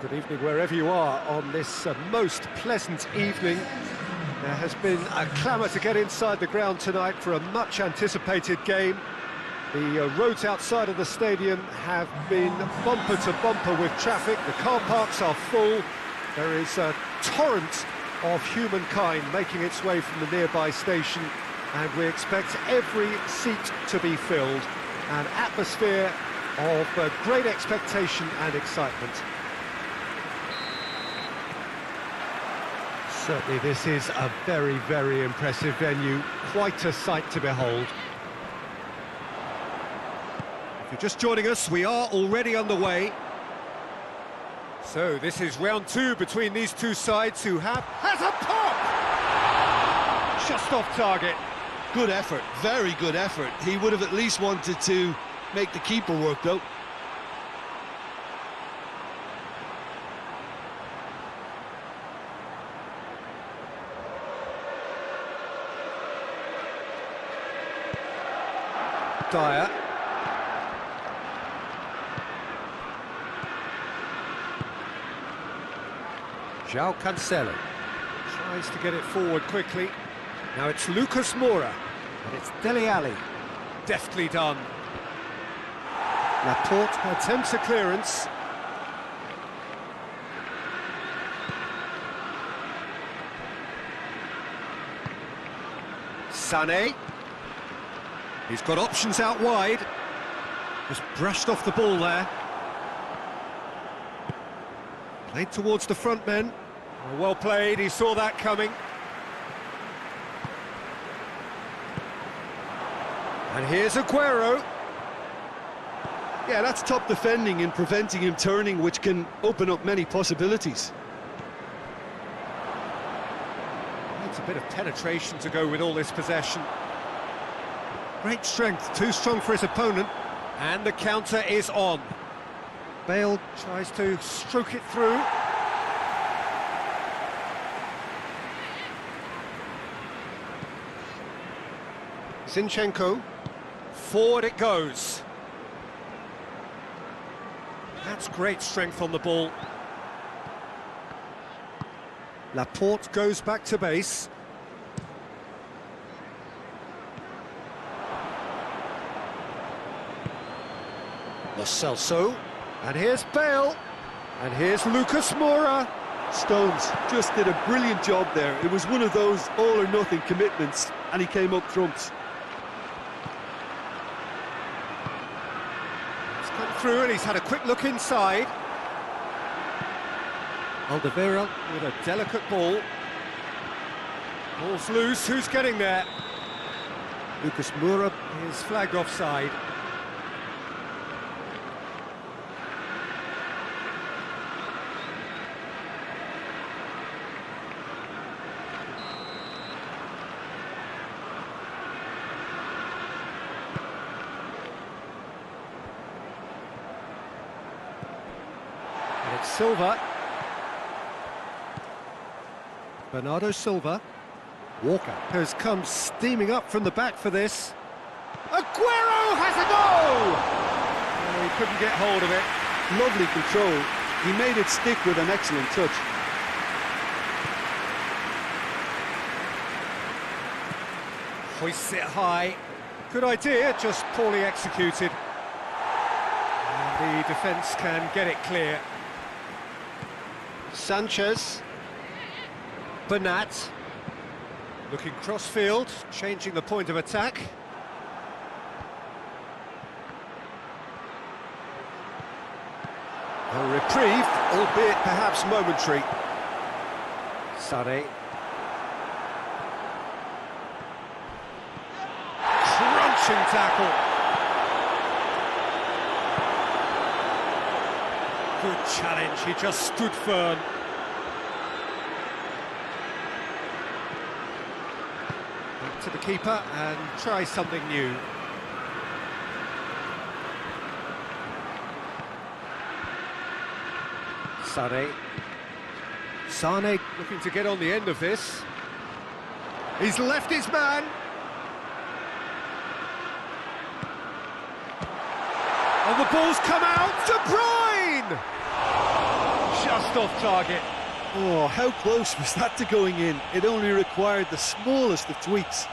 Good evening wherever you are on this most pleasant evening. There has been a clamour to get inside the ground tonight for a much-anticipated game. The roads outside of the stadium have been bumper to bumper with traffic. The car parks are full. There is a torrent of humankind making its way from the nearby station, and we expect every seat to be filled. An atmosphere of great expectation and excitement. Certainly this is a very, very impressive venue, quite a sight to behold. If you're just joining us, we are already underway. So this is round two between these two sides who has a pop! Just off target. Good effort, very good effort. He would have at least wanted to make the keeper work though. Dyer. João Cancelo tries to get it forward quickly. Now it's Lucas Moura, and it's Dele Alli. Deftly done. Laporte attempts a clearance. Sané. He's got options out wide. Just brushed off the ball there. Played towards the front men. Well played, he saw that coming. And here's Aguero. Yeah, that's top defending and preventing him turning, which can open up many possibilities. Needs a bit of penetration to go with all this possession. Great strength, too strong for his opponent. And the counter is on. Bale tries to stroke it through. Zinchenko. Forward it goes. That's great strength on the ball. Laporte goes back to base. Lo Celso. And here's Bale. And here's Lucas Moura. Stones just did a brilliant job there. It was one of those all-or-nothing commitments, and he came up trumps. He's come through and he's had a quick look inside. Alderweireld with a delicate ball. Ball's loose, who's getting there? Lucas Moura is flagged offside. Silva. Bernardo Silva. Walker has come steaming up from the back for this. Aguero has a goal! Oh, he couldn't get hold of it. Lovely control. He made it stick with an excellent touch. Hoists it high. Good idea, just poorly executed. And the defence can get it clear. Sanchez. Bernat. Looking cross-field, changing the point of attack. A reprieve, albeit perhaps momentary. Sané. Crunching tackle. Good challenge, he just stood firm. Back to the keeper and try something new. Sané looking to get on the end of this. He's left his man. And the ball's come out. De Bruyne! just off target. Oh, how close was that to going in? It only required the smallest of tweaks.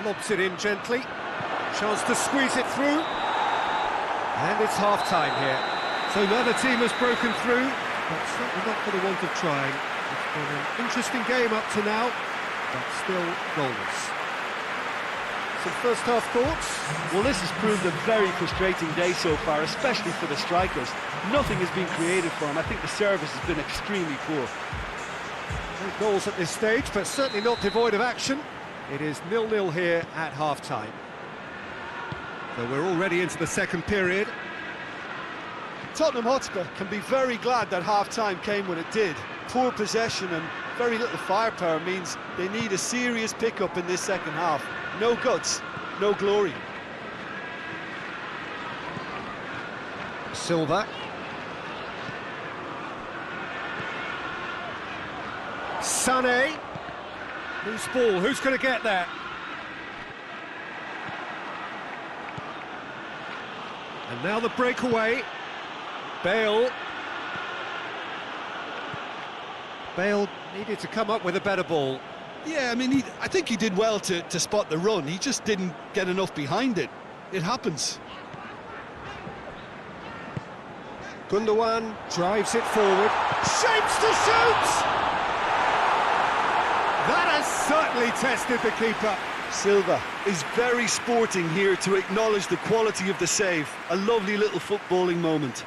Lobs it in gently. Chance to squeeze it through. And it's half-time here. So neither team has broken through, but certainly not for the want of trying. It's been an interesting game up to now, but still goalless. Some first-half thoughts? Well, this has proved a very frustrating day so far, especially for the strikers. Nothing has been created for them. I think the service has been extremely poor. No goals at this stage, but certainly not devoid of action. It is 0-0 here at half-time. So we're already into the second period. Tottenham Hotspur can be very glad that half-time came when it did. Poor possession and very little firepower means they need a serious pick-up in this second half. No guts, no glory. Silva. Sané. Loose ball, who's going to get there? And now the breakaway. Bale needed to come up with a better ball. Yeah, I mean, I think he did well to spot the run. He just didn't get enough behind it. It happens. Gundogan drives it forward. Shapes to shoot! That has certainly tested the keeper. Silva is very sporting here to acknowledge the quality of the save. A lovely little footballing moment.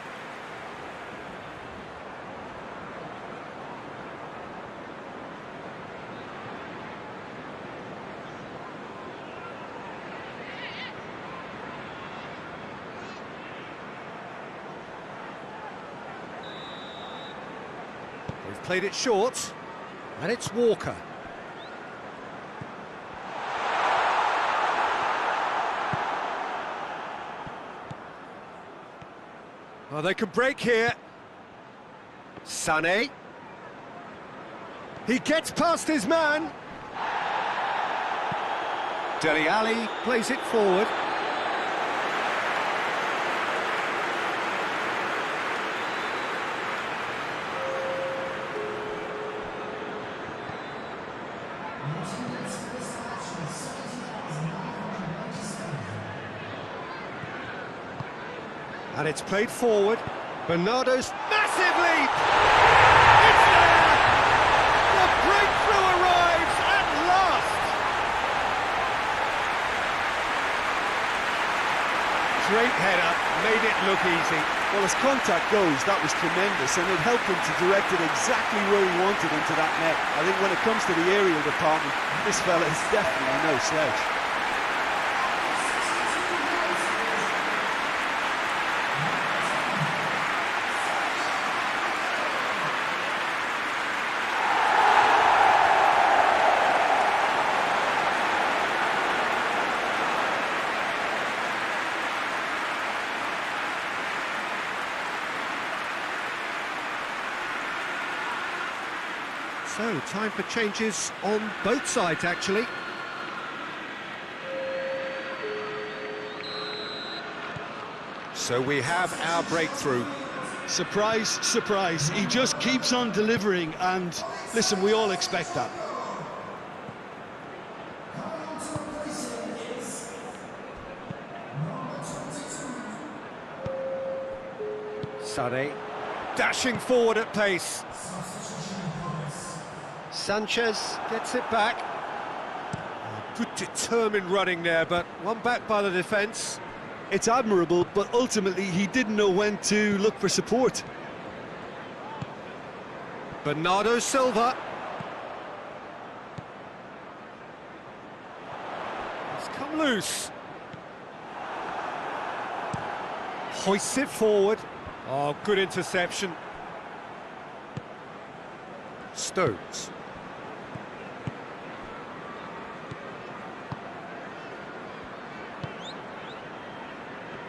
They've played it short, and it's Walker. Well, they can break here. Sané. He gets past his man. Dele Alli plays it forward. And it's played forward. Bernardo's massive leap! It's there! The breakthrough arrives at last! Great header, made it look easy. Well, as contact goes, that was tremendous, and it helped him to direct it exactly where he wanted into that net. I think when it comes to the aerial department, this fella is definitely no slouch. So, time for changes on both sides, actually. So we have our breakthrough. Surprise, surprise. He just keeps on delivering, and listen, we all expect that. Sané dashing forward at pace. Sanchez gets it back. Good determined running there, but one back by the defence. It's admirable, but ultimately he didn't know when to look for support. Bernardo Silva. It's come loose. Hoists it forward. Oh, good interception. Stones.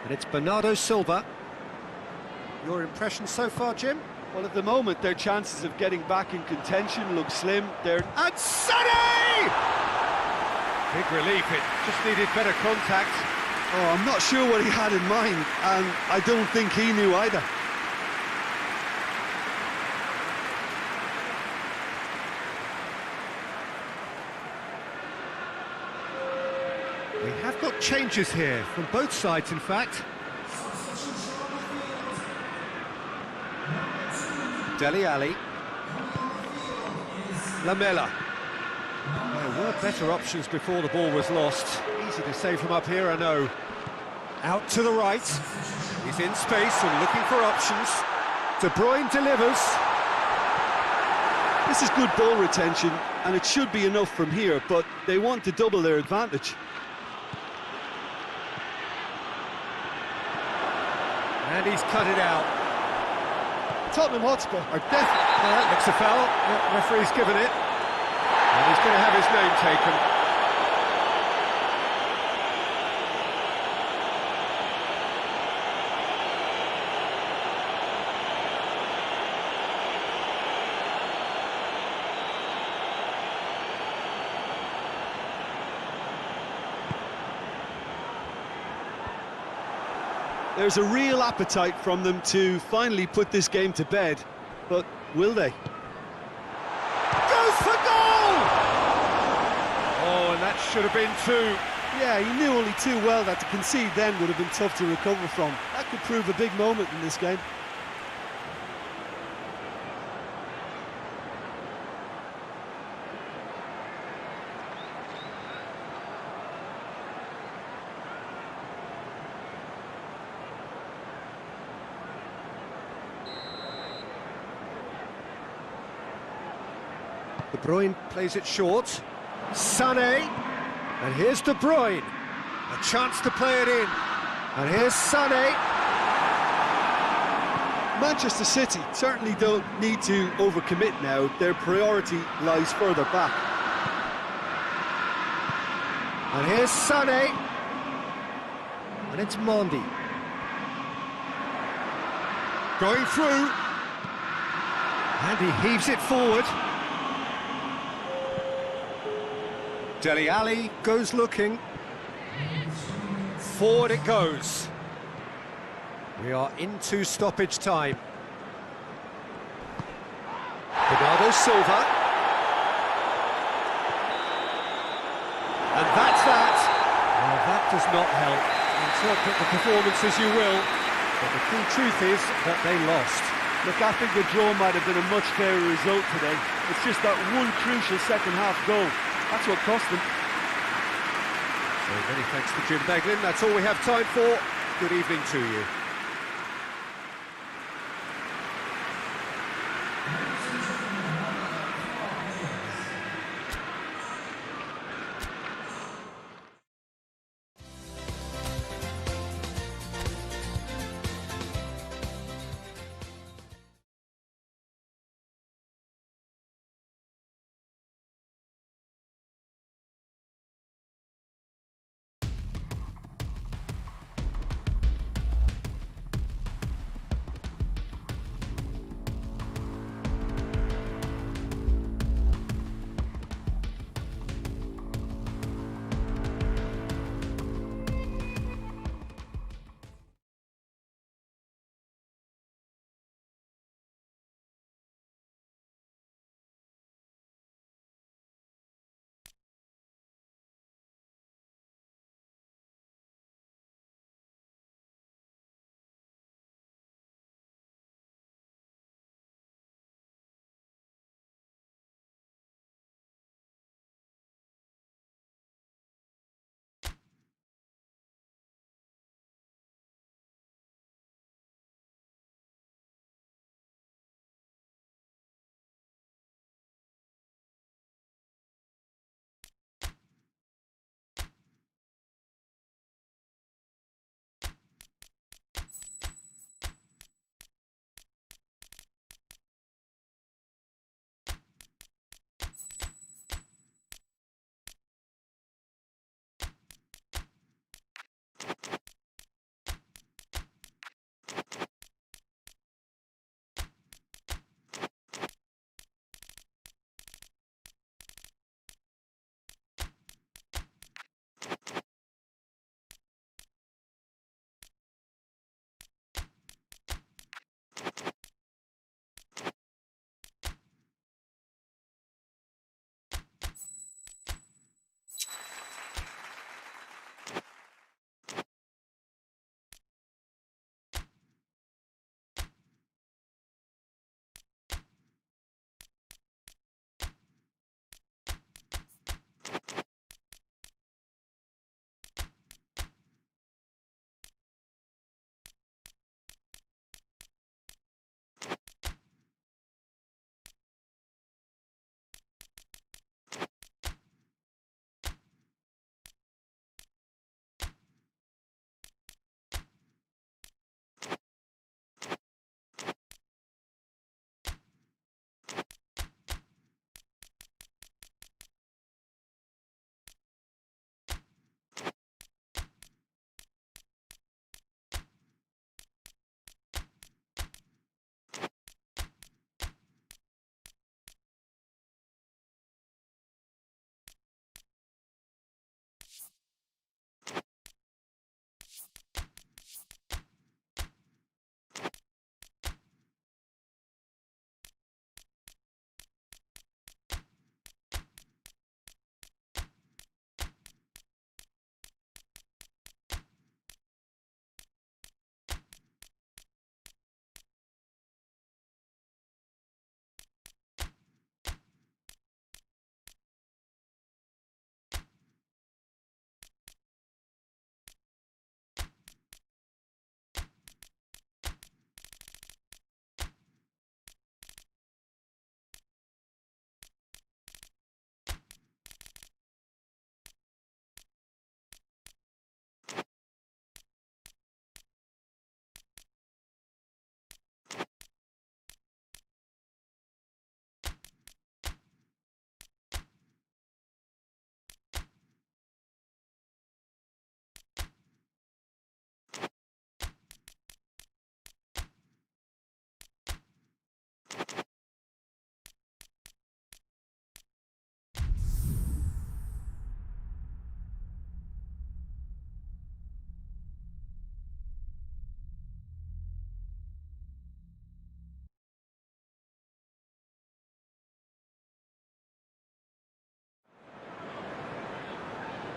And it's Bernardo Silva. Your impression so far, Jim? Well, at the moment, their chances of getting back in contention look slim. And Sonny! Big relief, it just needed better contact. Oh, I'm not sure what he had in mind, and I don't think he knew either. We have got changes here, from both sides in fact. Dele Alli. Lamela. There were better options before the ball was lost. Easy to save from up here, I know. Out to the right. He's in space and looking for options. De Bruyne delivers. This is good ball retention, and it should be enough from here, but they want to double their advantage. And he's cut it out. Tottenham Hotspur are definitely... That looks a foul. Yeah, referee's given it. And he's going to have his name taken. There's a real appetite from them to finally put this game to bed, but will they? Goes for goal! Oh, and that should have been two. Yeah, he knew only too well that to concede then would have been tough to recover from. That could prove a big moment in this game. De Bruyne plays it short. Sané. And here's De Bruyne. A chance to play it in. And here's Sané. Manchester City certainly don't need to overcommit now. Their priority lies further back. And here's Sané. And it's Mondi. Going through. And he heaves it forward. Dele Alli goes looking. Forward it goes. We are into stoppage time. Bernardo Silva. And that's that. Well, that does not help. Interpret the performance as you will, but the key truth is that they lost. Look, I think the draw might have been a much fairer result today. It's just that one crucial second-half goal. That's what cost them. So many thanks to Jim Beglin. That's all we have time for. Good evening to you.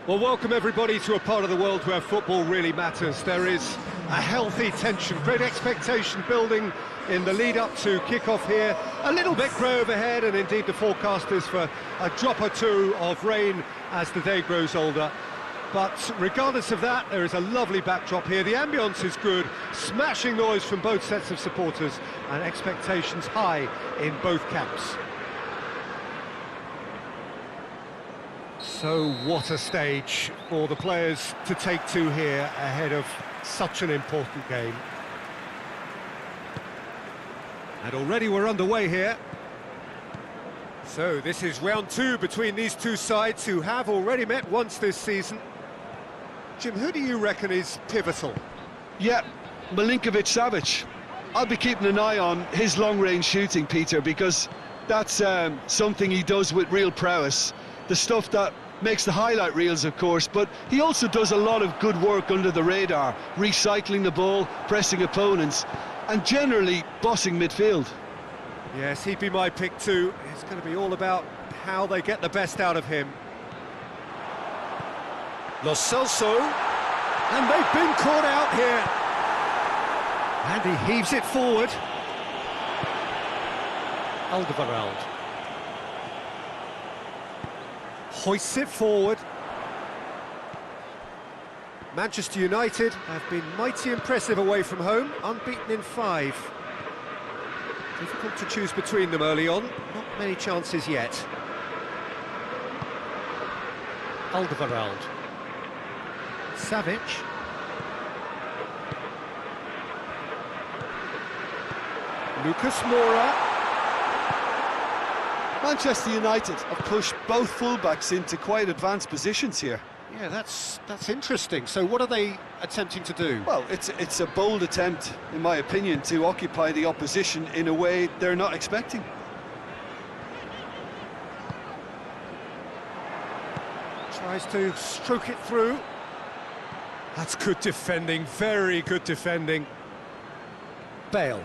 Well, welcome everybody to a part of the world where football really matters. There is a healthy tension, great expectation building in the lead-up to kick-off here. A little bit grey overhead, and indeed the forecast is for a drop or two of rain as the day grows older. But regardless of that, there is a lovely backdrop here. The ambience is good, smashing noise from both sets of supporters, and expectations high in both camps. So what a stage for the players to take to here ahead of such an important game. And already we're underway here. So this is round two between these two sides who have already met once this season. Jim, who do you reckon is pivotal? Yeah, Milinkovic-Savic. I'll be keeping an eye on his long-range shooting, Peter, because that's something he does with real prowess. The stuff that makes the highlight reels, of course, but he also does a lot of good work under the radar, recycling the ball, pressing opponents, and generally bossing midfield. Yes, he'd be my pick too. It's going to be all about how they get the best out of him. Lo Celso, and they've been caught out here. And he heaves it forward. Alderweireld hoists it forward. Manchester United have been mighty impressive away from home, unbeaten in 5. Difficult to choose between them early on, not many chances yet. Alderweireld. Savic. Lucas Moura. Manchester United have pushed both fullbacks into quite advanced positions here. Yeah, that's interesting. So what are they attempting to do? Well, it's a bold attempt, in my opinion, to occupy the opposition in a way they're not expecting. Tries to stroke it through. That's good defending, very good defending. Bale.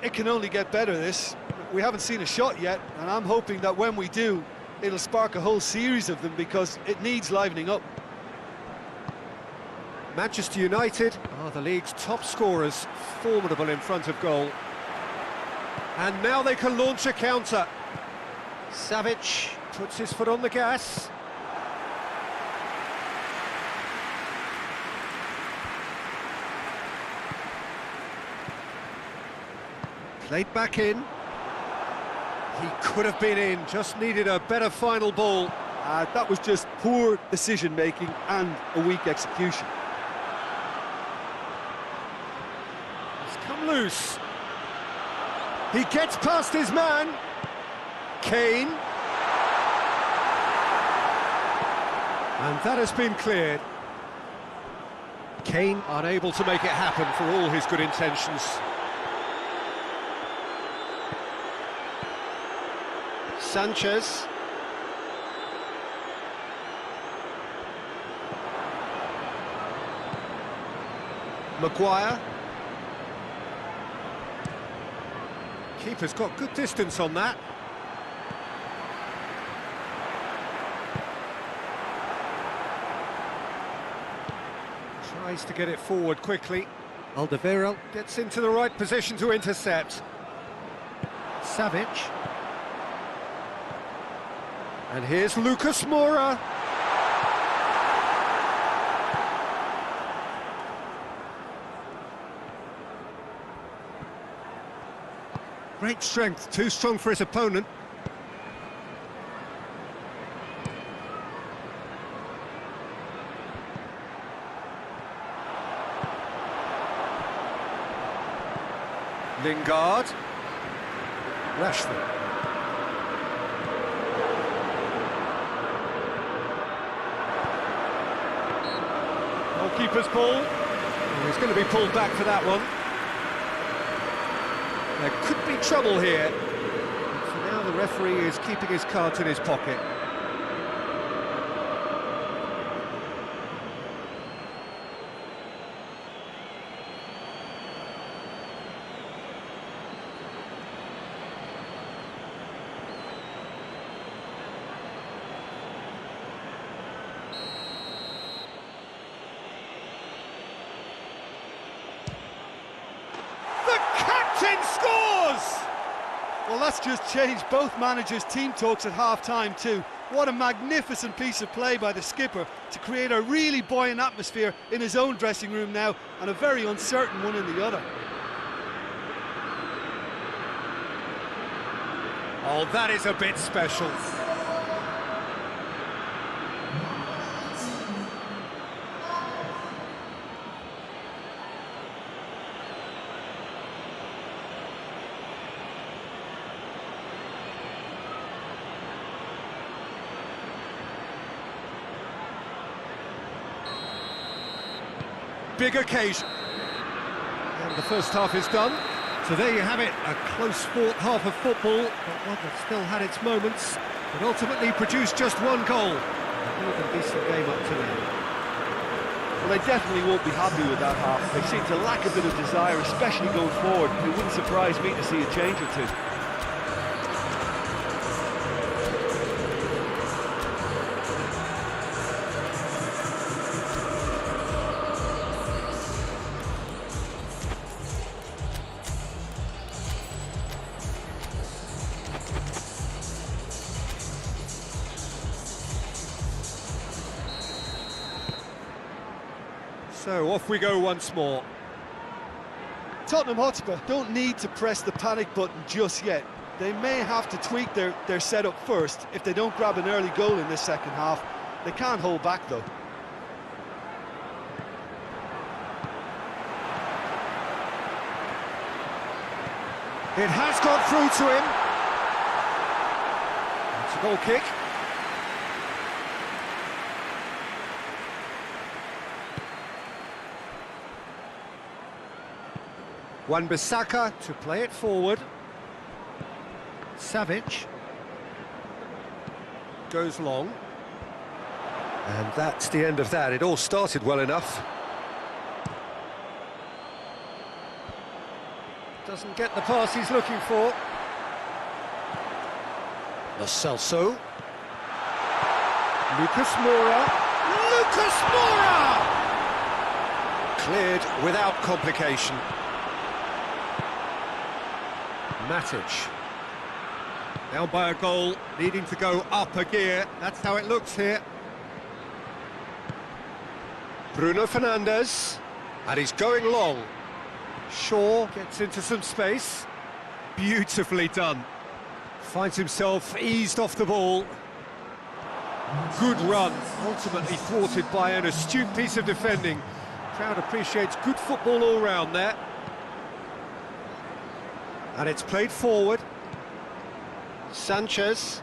It can only get better, this. We haven't seen a shot yet, and I'm hoping that when we do, it'll spark a whole series of them, because it needs livening up. Manchester United are the league's top scorers, formidable in front of goal. And now they can launch a counter. Savic puts his foot on the gas. Played back in. He could have been in, just needed a better final ball. That was just poor decision-making and a weak execution. He's come loose. He gets past his man. Kane. And that has been cleared. Kane unable to make it happen for all his good intentions. Sanchez. Maguire. Keeper's got good distance on that. Tries to get it forward quickly. Alderweireld gets into the right position to intercept. Savic. And here's Lucas Moura. Great strength, too strong for his opponent. Lingard. Rashford. Goalkeeper's ball. Oh, he's going to be pulled back for that one. There could be trouble here. But for now, the referee is keeping his cards in his pocket. in, scores! Well, that's just changed both managers' team talks at half-time too. What a magnificent piece of play by the skipper to create a really buoyant atmosphere in his own dressing room now, and a very uncertain one in the other. Oh, that is a bit special. Big occasion. And the first half is done. So there you have it, a close-fought half of football, but one that still had its moments, but ultimately produced just one goal. A decent game up to now. Well, they definitely won't be happy with that half. They seem to lack a bit of desire, especially going forward. It wouldn't surprise me to see a change or two. So off we go once more. Tottenham Hotspur don't need to press the panic button just yet. They may have to tweak their setup first if they don't grab an early goal in this second half. They can't hold back though. It has got through to him. It's a goal kick. Wan-Bissaka to play it forward. Savic goes long. And that's the end of that. It all started well enough. Doesn't get the pass he's looking for. Lo Celso. Lucas Moura. Lucas Moura! Cleared without complication. Matic. Now by a goal, needing to go up a gear. That's how it looks here. Bruno Fernandes. And he's going long. Shaw gets into some space. Beautifully done. Finds himself eased off the ball. Good run, ultimately thwarted by an astute piece of defending. Crowd appreciates good football all round there. And it's played forward. Sanchez.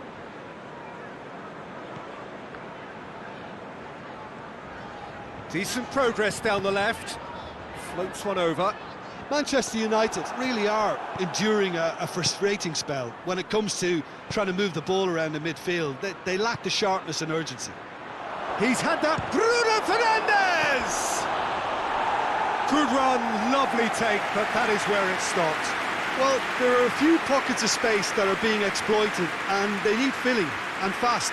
Decent progress down the left. Floats one over. Manchester United really are enduring a frustrating spell when it comes to trying to move the ball around the midfield. They lack the sharpness and urgency. He's had that. Bruno Fernandes! Good run, lovely take, but that is where it stopped. Well, there are a few pockets of space that are being exploited, and they need filling, and fast.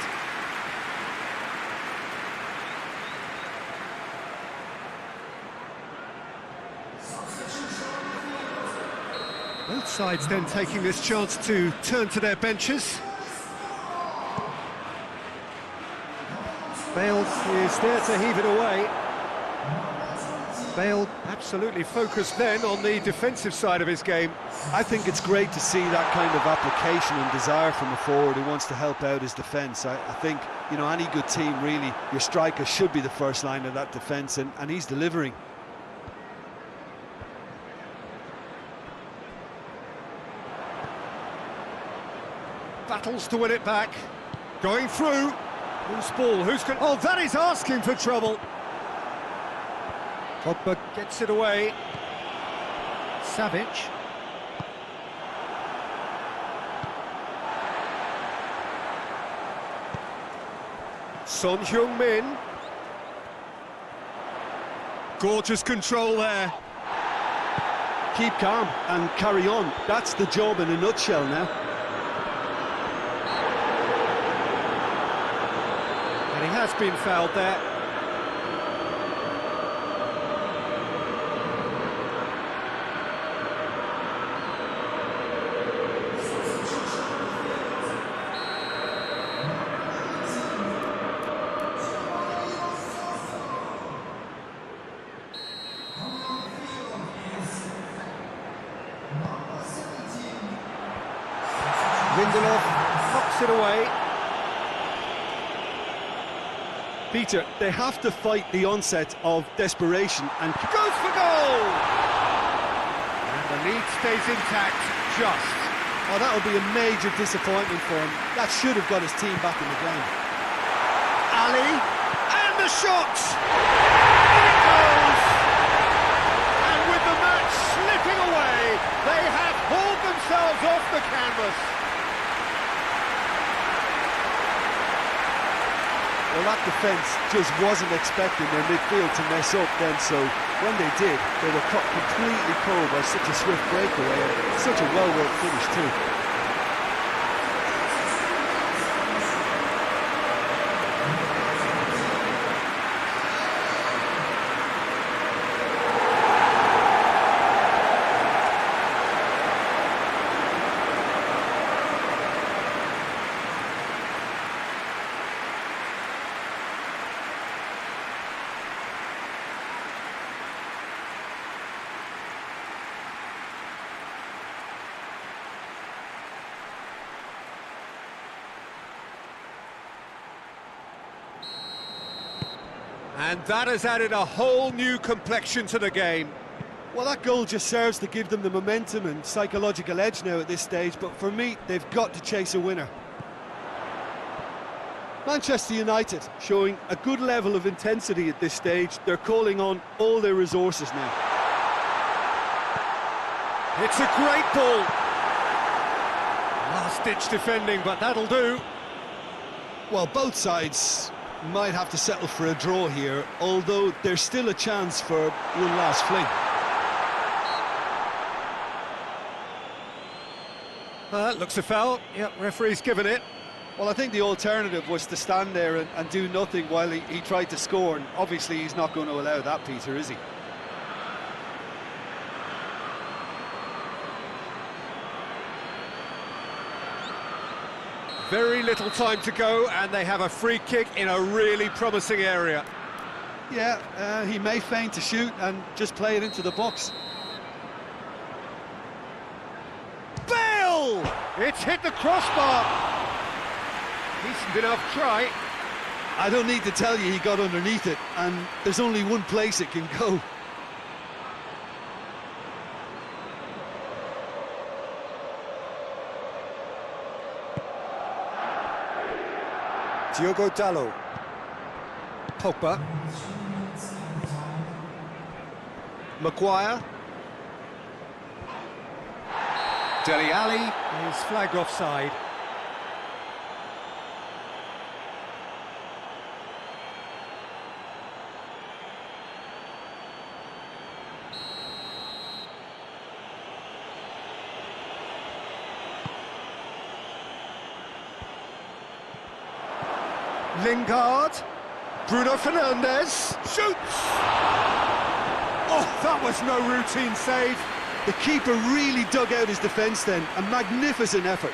Both sides then taking this chance to turn to their benches. Bale is there to heave it away. Bale absolutely focused then on the defensive side of his game. I think it's great to see that kind of application and desire from a forward who wants to help out his defence. I think, you know, any good team really, your striker should be the first line of that defence, and he's delivering. Battles to win it back. Going through. Who's ball? Who's going? Oh, that is asking for trouble. Pogba gets it away. Savic. Son Heung-min. Gorgeous control there. Keep calm and carry on. That's the job in a nutshell now. And he has been fouled there. Lindelof knocks it away. Peter, they have to fight the onset of desperation and Goes for goal! And the lead stays intact, just. oh, that would be a major disappointment for him. That should have got his team back in the game. Ali, and the shot! In it goes! And with the match slipping away, they have hauled themselves off the canvas. Well, that defence just wasn't expecting their midfield to mess up then, so when they did, they were caught completely cold by such a swift breakaway and such a well-worked finish too. And that has added a whole new complexion to the game. Well, that goal just serves to give them the momentum and psychological edge now at this stage, but for me, they've got to chase a winner. Manchester United showing a good level of intensity at this stage. They're calling on all their resources now. It's a great ball. Last-ditch defending, but that'll do. Well, both sides might have to settle for a draw here, although there's still a chance for one last fling. Looks a foul. Yep, referee's given it. Well, I think the alternative was to stand there and do nothing while he tried to score, and obviously he's not going to allow that, Peter, is he? Very little time to go, and they have a free kick in a really promising area. Yeah, he may feign to shoot and just play it into the box. Bale! It's hit the crossbar. Decent enough try. I don't need to tell you he got underneath it, and there's only one place it can go. Diogo Dalot. Pogba. Maguire. Dele Alli is flagged offside. Lingard, Bruno Fernandes, shoots! Oh, that was no routine save. The keeper really dug out his defence then, a magnificent effort.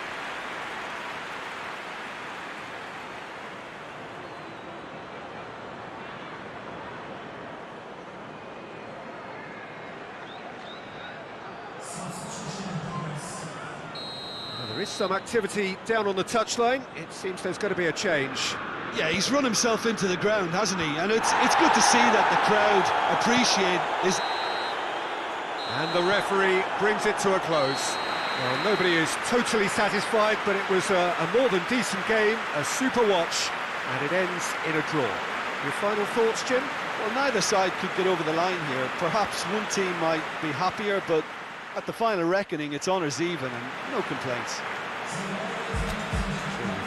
Well, there is some activity down on the touchline. It seems there's going to be a change. Yeah, he's run himself into the ground, hasn't he? And it's good to see that the crowd appreciate his... And the referee brings it to a close. Well, nobody is totally satisfied, but it was a more than decent game, a super watch, and it ends in a draw. Your final thoughts, Jim? Well, neither side could get over the line here. Perhaps one team might be happier, but at the final reckoning, it's honours even and no complaints.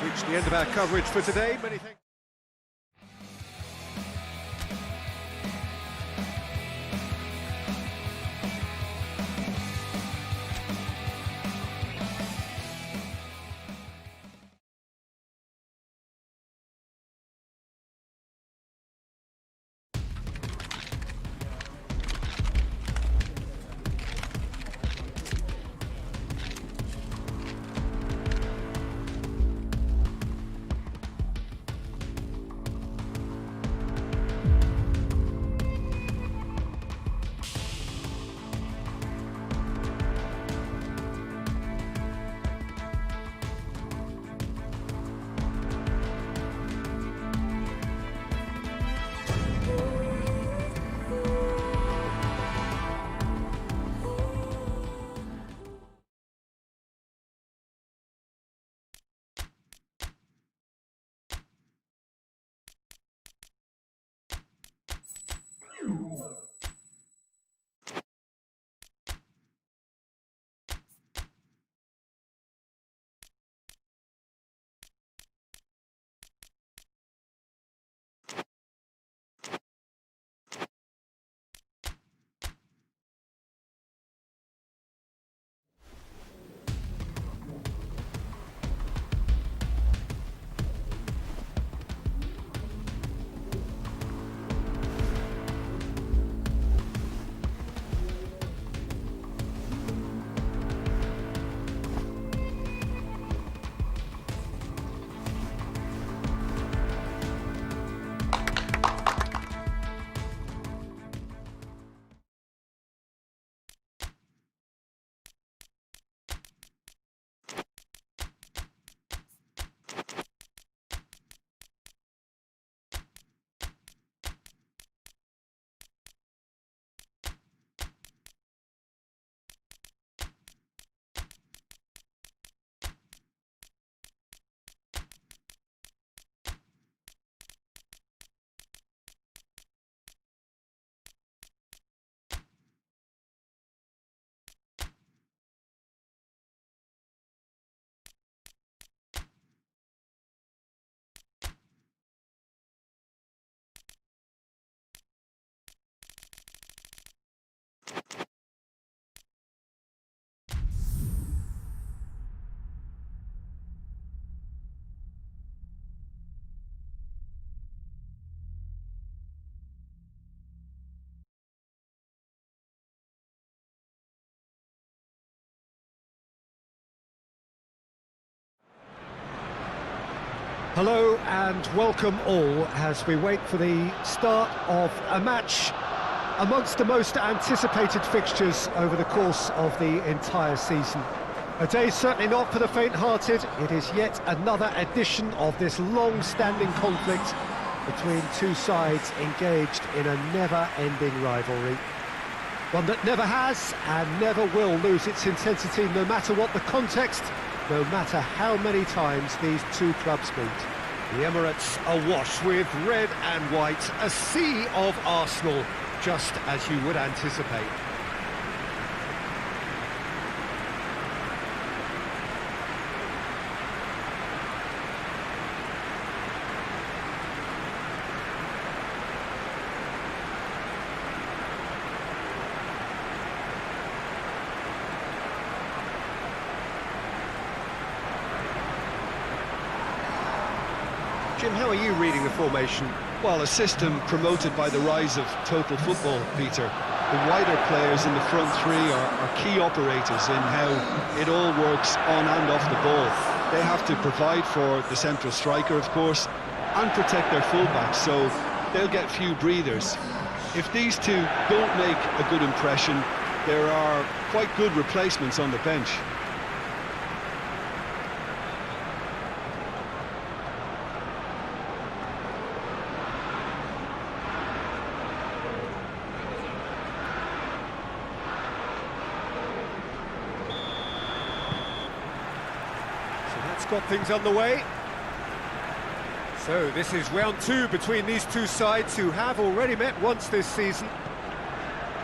We've reached the end of our coverage for today. Many thanks. Hello and welcome all as we wait for the start of a match amongst the most anticipated fixtures over the course of the entire season. A day certainly not for the faint-hearted. It is yet another edition of this long-standing conflict between two sides engaged in a never-ending rivalry. One that never has and never will lose its intensity, no matter what the context, no matter how many times these two clubs meet. The Emirates awash with red and white, a sea of Arsenal, just as you would anticipate. Jim, how are you reading the formation? Well, a system promoted by the rise of total football, Peter. The wider players in the front three are key operators in how it all works on and off the ball. They have to provide for the central striker, of course, and protect their fullbacks, so they'll get few breathers. If these two don't make a good impression, there are quite good replacements on the bench. Got things underway. So this is round two between these two sides who have already met once this season.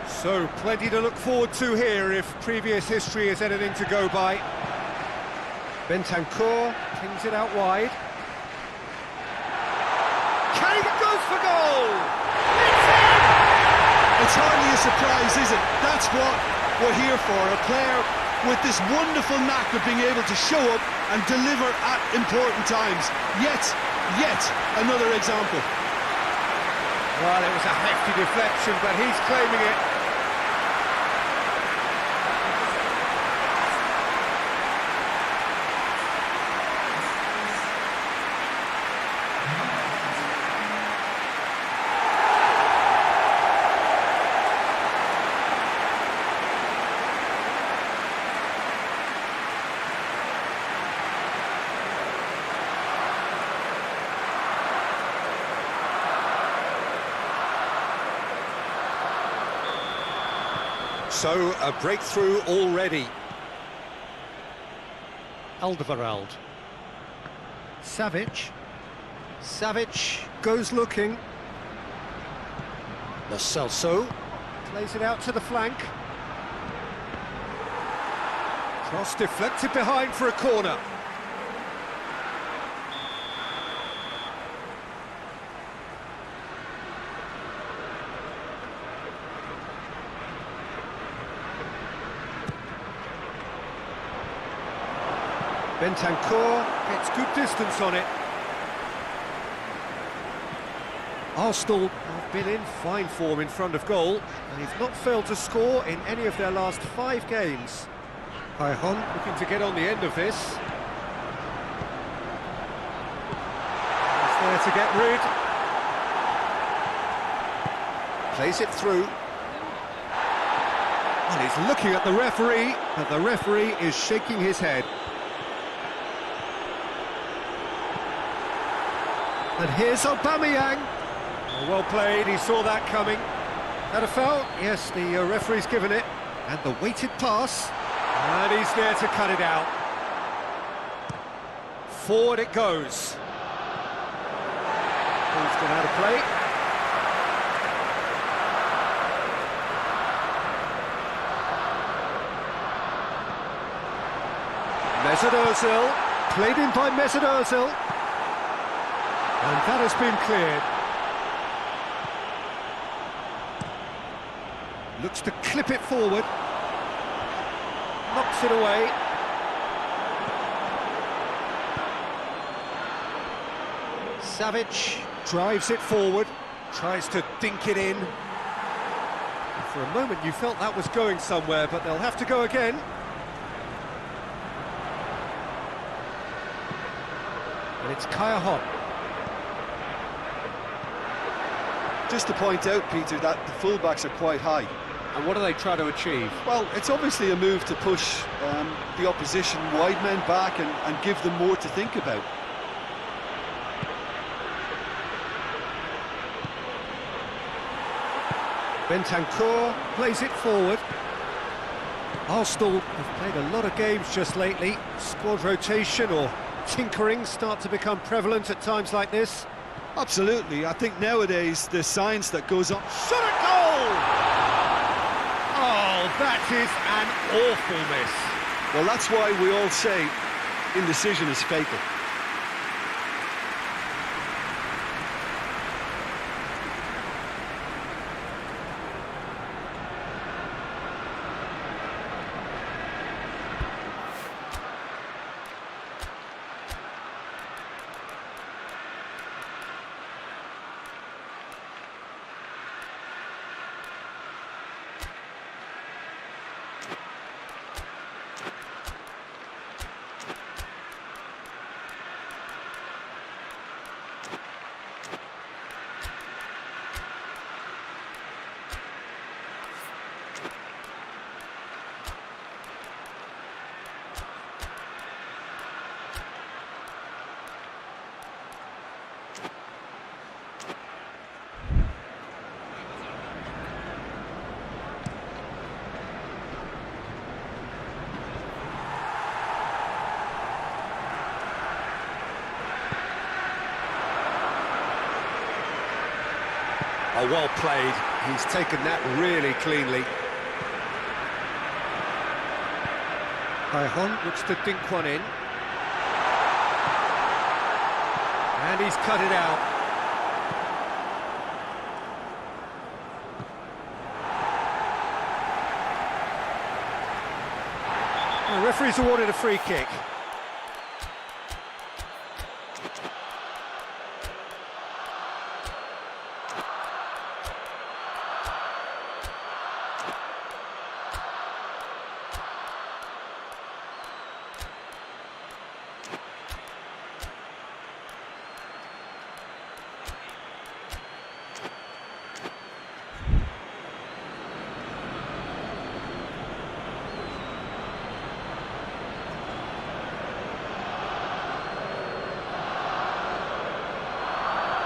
So plenty to look forward to here if previous history is anything to go by. Bentancur pings it out wide. Can he go for goal? It's in! It's hardly a surprise, is it? That's what we're here for, a player with this wonderful knack of being able to show up and deliver at important times. Yet another example. Well, it was a hefty deflection, but he's claiming it. So, a breakthrough already. Alderweireld. Savic. Savic goes looking. Lo Celso plays it out to the flank. Cross deflected behind for a corner. Bentancur gets good distance on it. Arsenal have been in fine form in front of goal, and have not failed to score in any of their last 5 games. Hon looking to get on the end of this. He's there to get rid. Plays it through. And he's looking at the referee, but the referee is shaking his head. And here's Aubameyang. Well played, he saw that coming. Had a foul? Yes, the referee's given it. And the weighted pass. And he's there to cut it out. Forward it goes. Ball's gone out of play. Mesut Ozil. Played in by Mesut Ozil. And that has been cleared. Looks to clip it forward. Knocks it away. Savic drives it forward. Tries to dink it in. For a moment you felt that was going somewhere, but they'll have to go again. And it's Kaya Hon. Just to point out, Peter, that the fullbacks are quite high. And what do they try to achieve? Well, it's obviously a move to push the opposition wide men back and give them more to think about. Bentancur plays it forward. Arsenal have played a lot of games just lately. Squad rotation or tinkering start to become prevalent at times like this. Absolutely. I think nowadays the science that goes on... Shot at goal! Oh, that is an awful miss. Well, that's why we all say indecision is fatal. Oh, well played. He's taken that really cleanly. Hon looks to dink one in. And he's cut it out. The referee's awarded a free kick.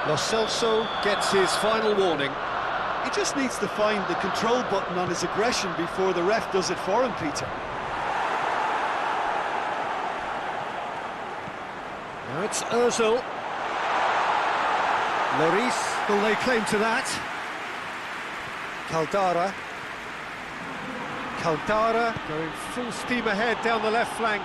Lo Celso gets his final warning. He just needs to find the control button on his aggression before the ref does it for him, Peter. Now it's Ozil. Lloris will lay claim to that. Caldara. Caldara going full steam ahead down the left flank.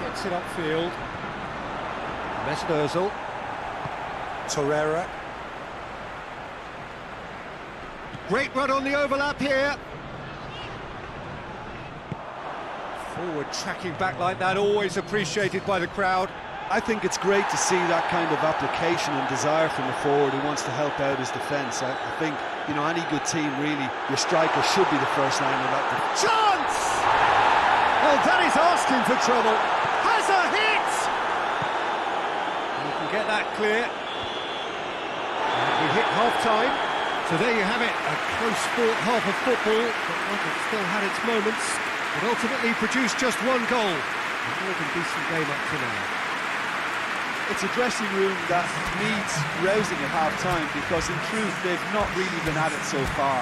Gets it upfield. Mesut Ozil. Torreira. Great run on the overlap here. Forward tracking back like that, always appreciated by the crowd. I think it's great to see that kind of application and desire from the forward who wants to help out his defence. I think, you know, any good team, really, your striker should be the first line of that. Chance! Well, that is asking for trouble. Has a hit! You can get that clear. And we hit half-time. So there you have it, a close-fought half of football, but one that still had its moments, but ultimately produced just one goal. A more than decent game up to now. It's a dressing room that needs rousing at half-time because, in truth, they've not really been at it so far.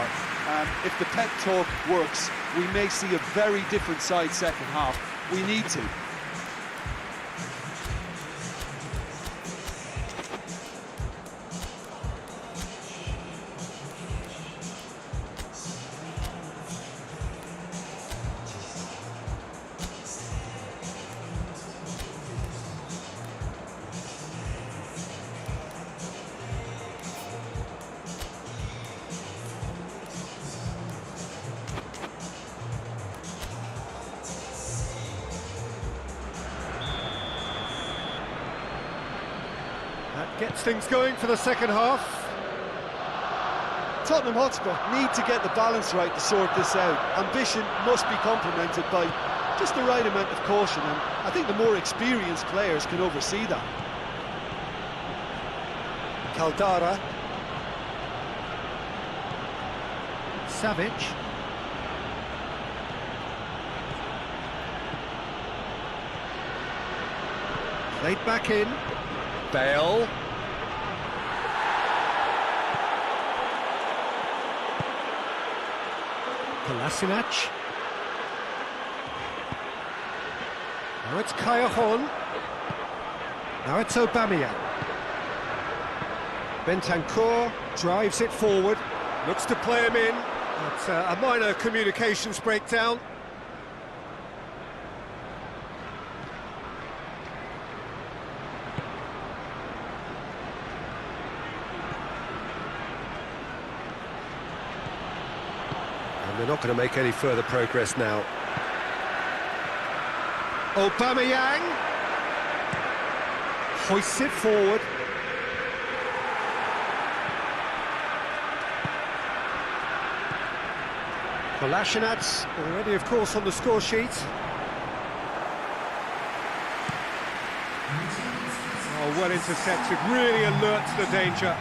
If the pep talk works, we may see a very different side second half. We need to. That gets things going for the second half. Tottenham Hotspur need to get the balance right to sort this out. Ambition must be complemented by just the right amount of caution, and I think the more experienced players can oversee that. Caldara. Savic. Played back in. Bale. Kolasinac. Now it's Callejon. Now it's Aubameyang. Bentancur drives it forward, looks to play him in. It's a minor communications breakdown. And they're not going to make any further progress now. Aubameyang hoists it forward. Kolasinac already, of course, on the score sheet. Oh, well intercepted, really alert to the danger.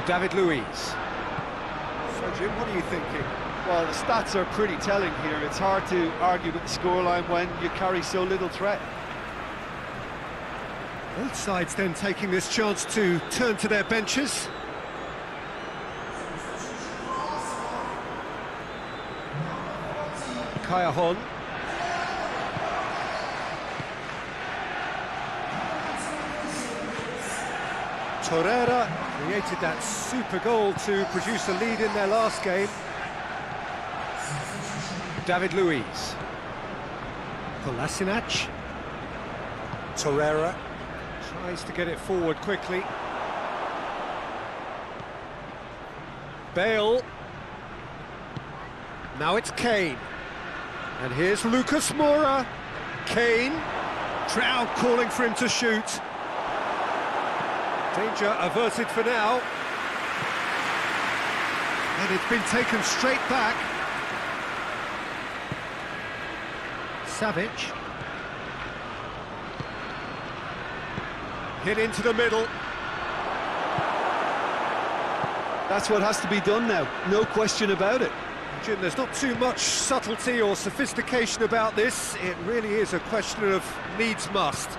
David Luiz. So, Jim, what are you thinking? Well, the stats are pretty telling here. It's hard to argue with the scoreline when you carry so little threat. Both sides then taking this chance to turn to their benches. Callejon. Torreira created that super goal to produce a lead in their last game. David Luiz. Kolasinac. Torreira tries to get it forward quickly. Bale. Now it's Kane. And here's Lucas Moura. Kane. Crowd calling for him to shoot. Danger averted for now. And it's been taken straight back. Savic. Hit into the middle. That's what has to be done now, no question about it. Jim, there's not too much subtlety or sophistication about this. It really is a question of needs must.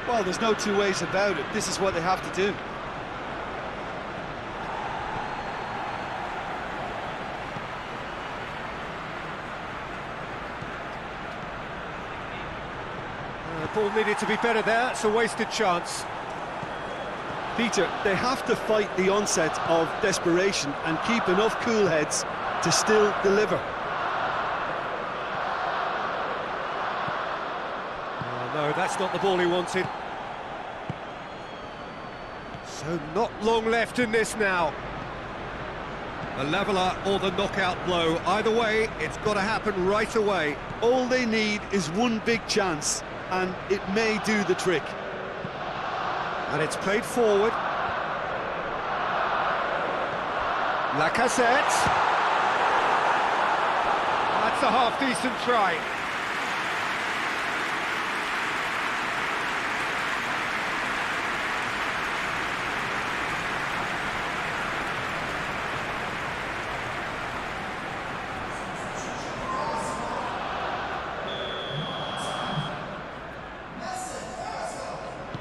Well, there's no two ways about it. This is what they have to do. The ball needed to be better there. It's a wasted chance. Peter, they have to fight the onset of desperation and keep enough cool heads to still deliver. Oh, no, that's not the ball he wanted. So not long left in this now. The leveller or the knockout blow. Either way, it's got to happen right away. All they need is one big chance, and it may do the trick. And it's played forward. Lacazette. That's a half-decent try.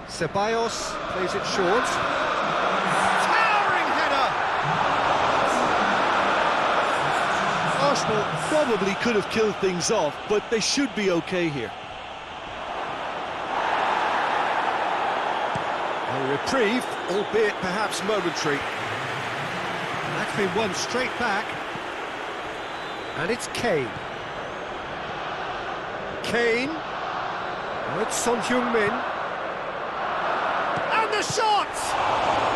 Ceballos plays it short. Towering header! Arsenal probably could have killed things off, but they should be okay here. A reprieve, albeit perhaps momentary. That's been won straight back. And it's Kane. Kane. Oh, it's Son Heung-min. And the shot!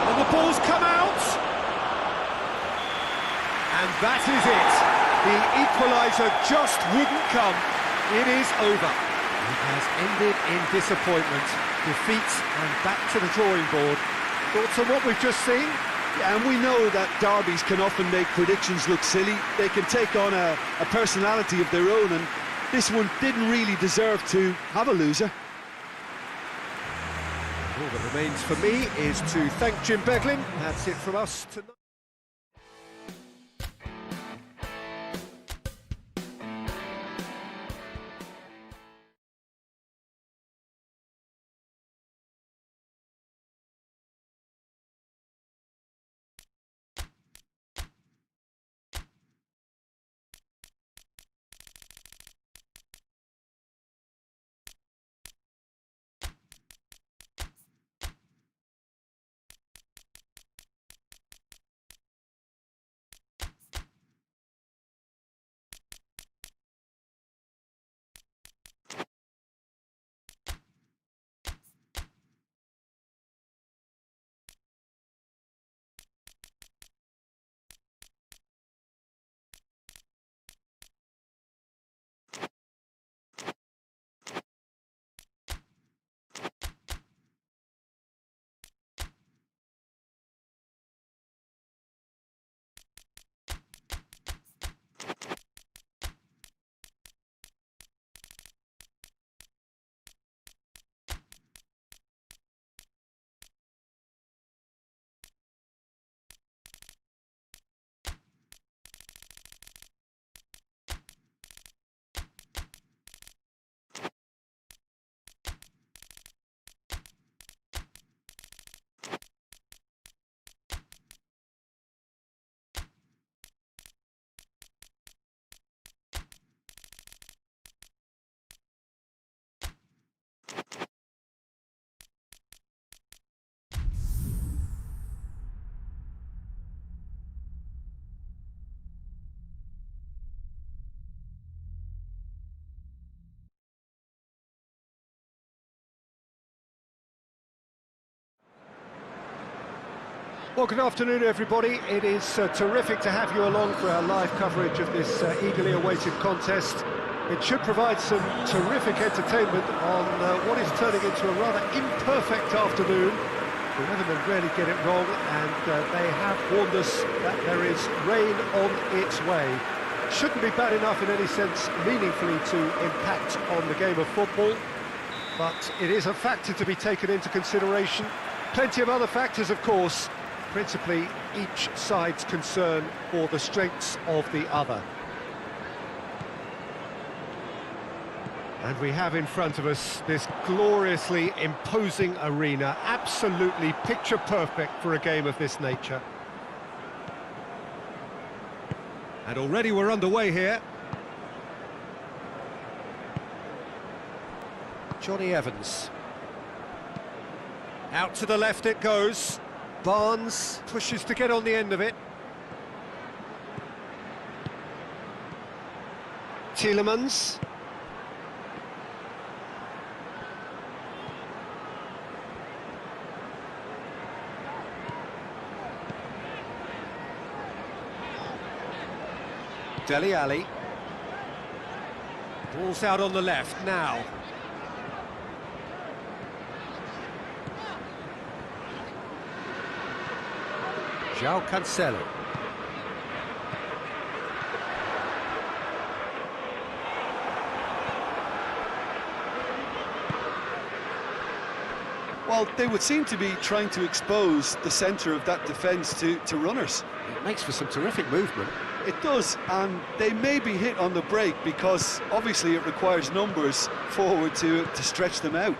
And the ball's come out. And that is it. The equaliser just wouldn't come. It is over. It has ended in disappointment, defeat, and back to the drawing board. Thoughts on what we've just seen? Yeah, and we know that derbies can often make predictions look silly. They can take on a personality of their own, and this one didn't really deserve to have a loser. All that remains for me is to thank Jim Beglin. That's it from us tonight. Well, good afternoon, everybody. It is terrific to have you along for our live coverage of this eagerly awaited contest. It should provide some terrific entertainment on what is turning into a rather imperfect afternoon. The weathermen rarely get it wrong, and they have warned us that there is rain on its way. Shouldn't be bad enough in any sense meaningfully to impact on the game of football, but it is a factor to be taken into consideration. Plenty of other factors, of course, principally each side's concern for the strengths of the other. And we have in front of us this gloriously imposing arena, absolutely picture perfect for a game of this nature. And already we're underway here. Johnny Evans. Out to the left it goes. Barnes pushes to get on the end of it. Tielemans. Dele Alli. Ball's out on the left now. João Cancelo. Well, they would seem to be trying to expose the centre of that defence to runners. It makes for some terrific movement. It does, and they may be hit on the break because obviously it requires numbers forward to stretch them out.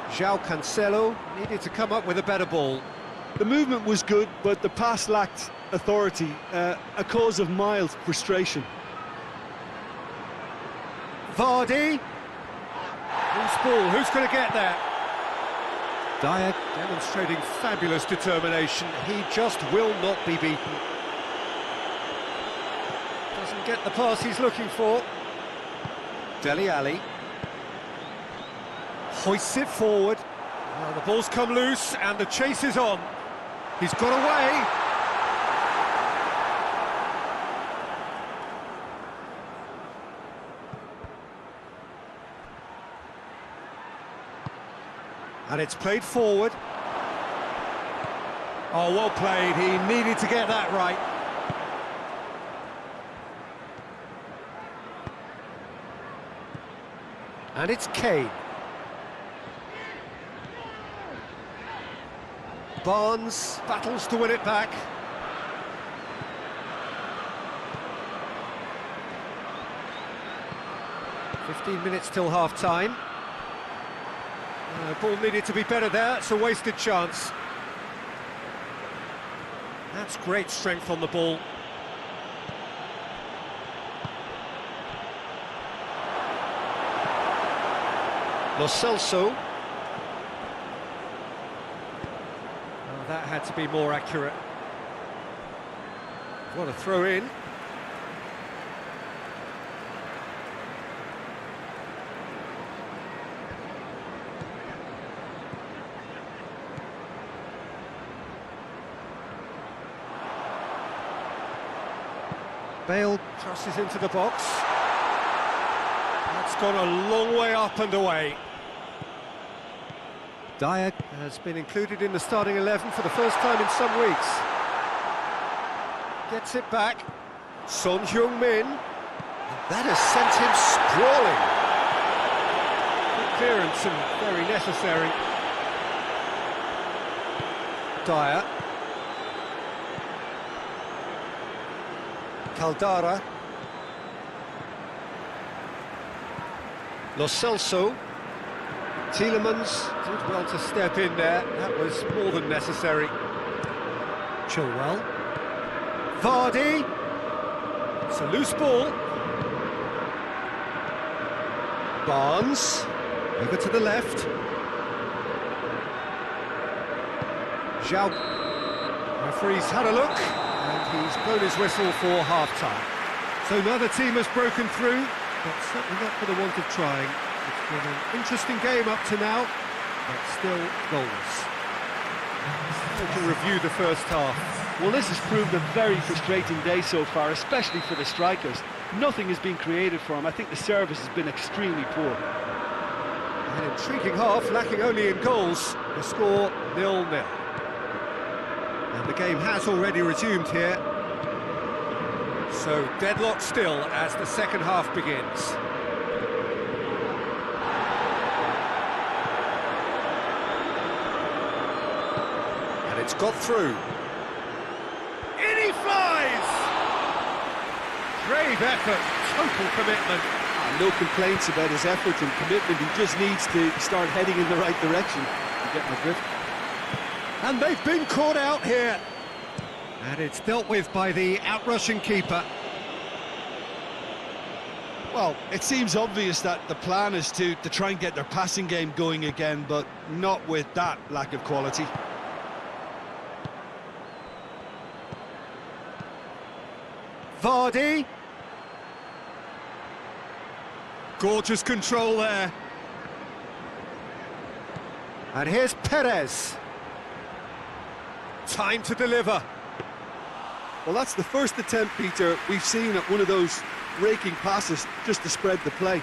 João Cancelo needed to come up with a better ball. The movement was good, but the pass lacked authority, a cause of mild frustration. Vardy. Who's ball? Who's going to get there? Dyer demonstrating fabulous determination. He just will not be beaten. Doesn't get the pass he's looking for. Dele Alli. Hoists it forward. Well, the ball's come loose and the chase is on. He's got away. And it's played forward. Oh, well played. He needed to get that right. And it's Kane. Barnes battles to win it back. "15 minutes till half-time. Ball needed to be better there. It's a wasted chance. That's great strength on the ball. Lo Celso. Oh, that had to be more accurate. What a throw in. Bale crosses into the box. That's gone a long way up and away. Dyer has been included in the starting 11 for the first time in some weeks. Gets it back. Son Heung-min. That has sent him sprawling. Good clearance and very necessary. Dyer. Caldara. Lo Celso. Tielemans did well to step in there. That was more than necessary. Chilwell. Vardy. It's a loose ball. Barnes. Over to the left. Zhao. Referee's had a look. And he's blown his whistle for half-time. So neither team has broken through, but certainly not for the want of trying. It's been an interesting game up to now, but still goalless. We can review the first half. Well, this has proved a very frustrating day so far, especially for the strikers. Nothing has been created for them. I think the service has been extremely poor. An intriguing half, lacking only in goals. The score 0-0. And the game has already resumed here. So deadlock still as the second half begins. And it's got through. In he flies! Brave effort, total commitment. No complaints about his effort and commitment. He just needs to start heading in the right direction. You get my drift? And they've been caught out here. And it's dealt with by the outrushing keeper. Well, it seems obvious that the plan is to try and get their passing game going again, but not with that lack of quality. Vardy. Gorgeous control there. And here's Perez. Time to deliver. Well, that's the first attempt, Peter, we've seen at one of those raking passes just to spread the play.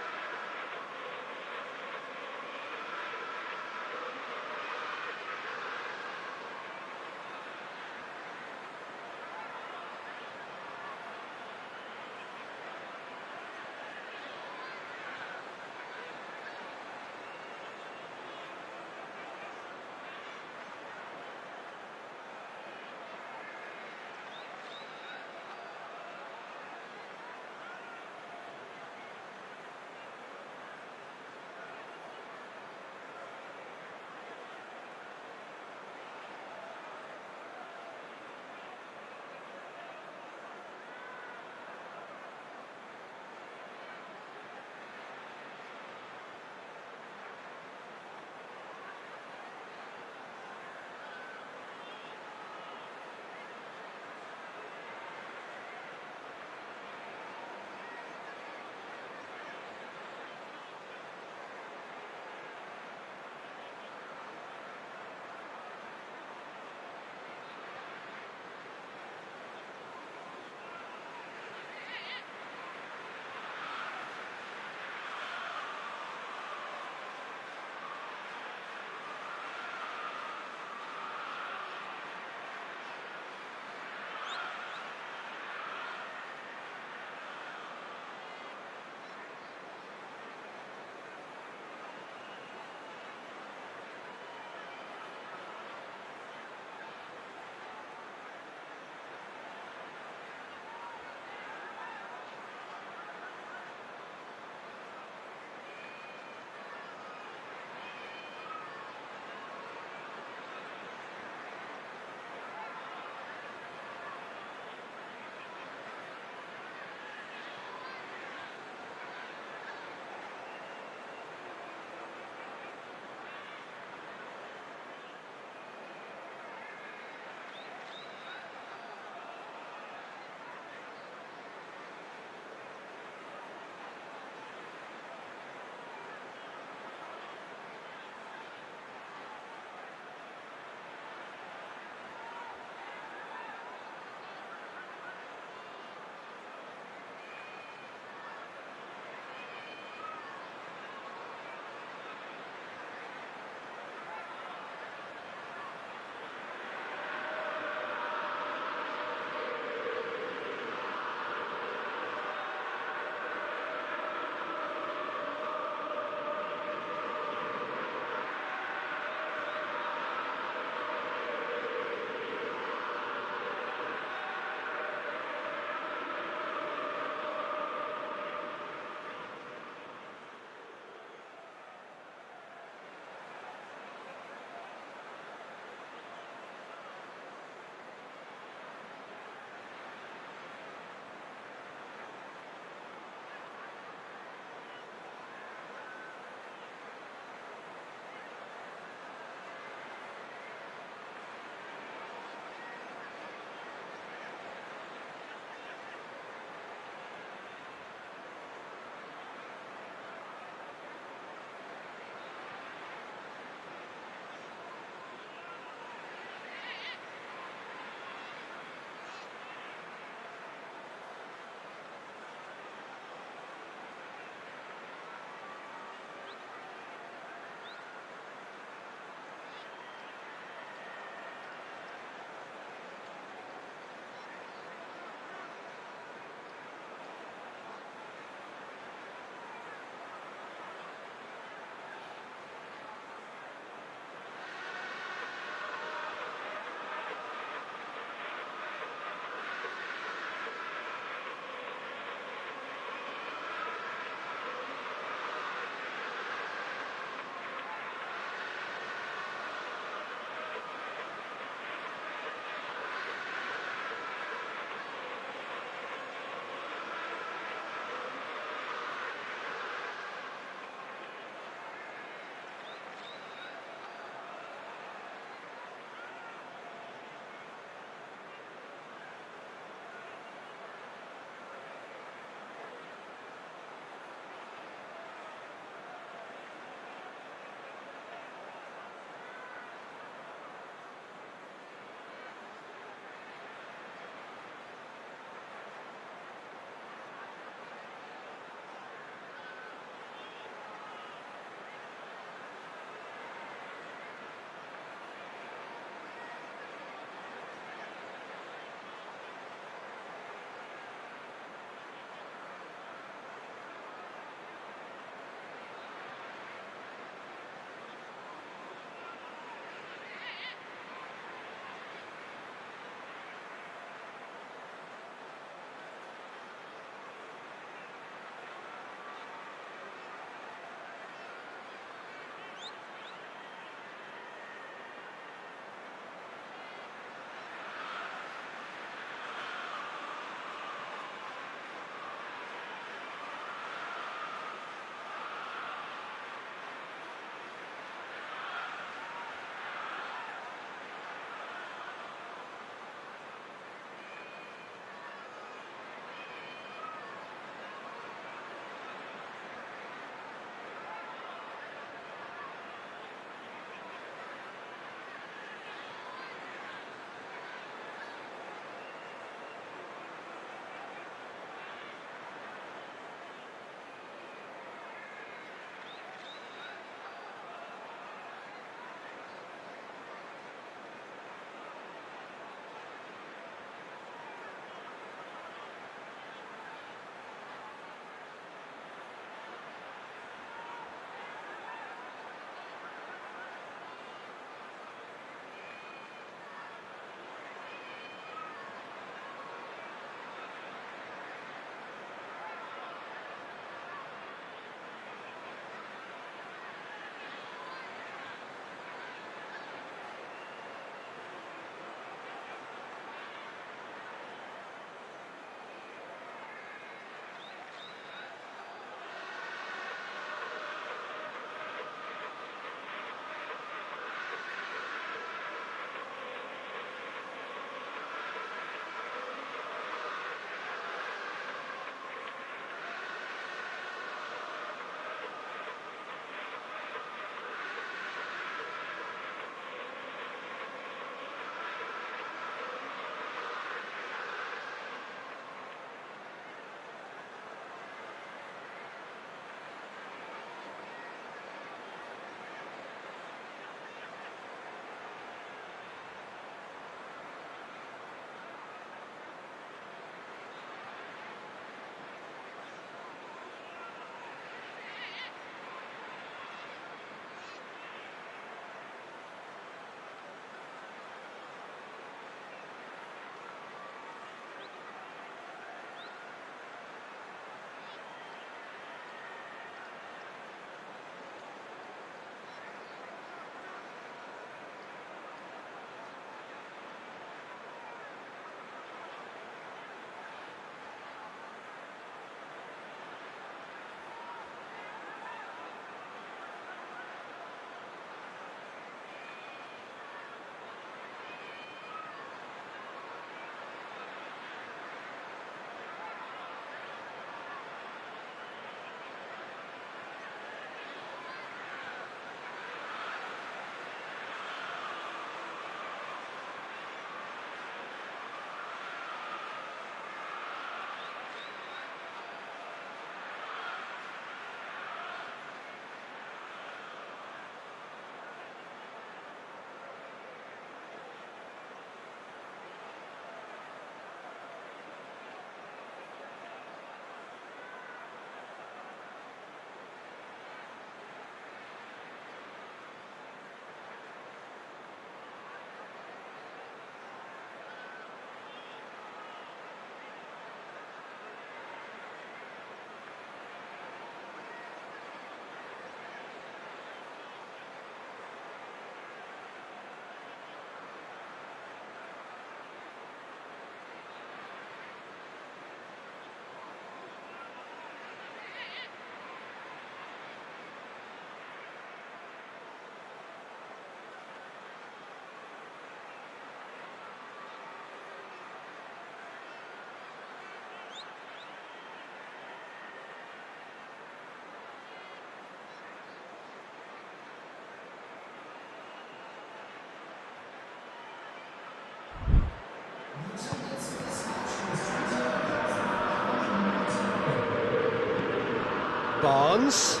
Barnes.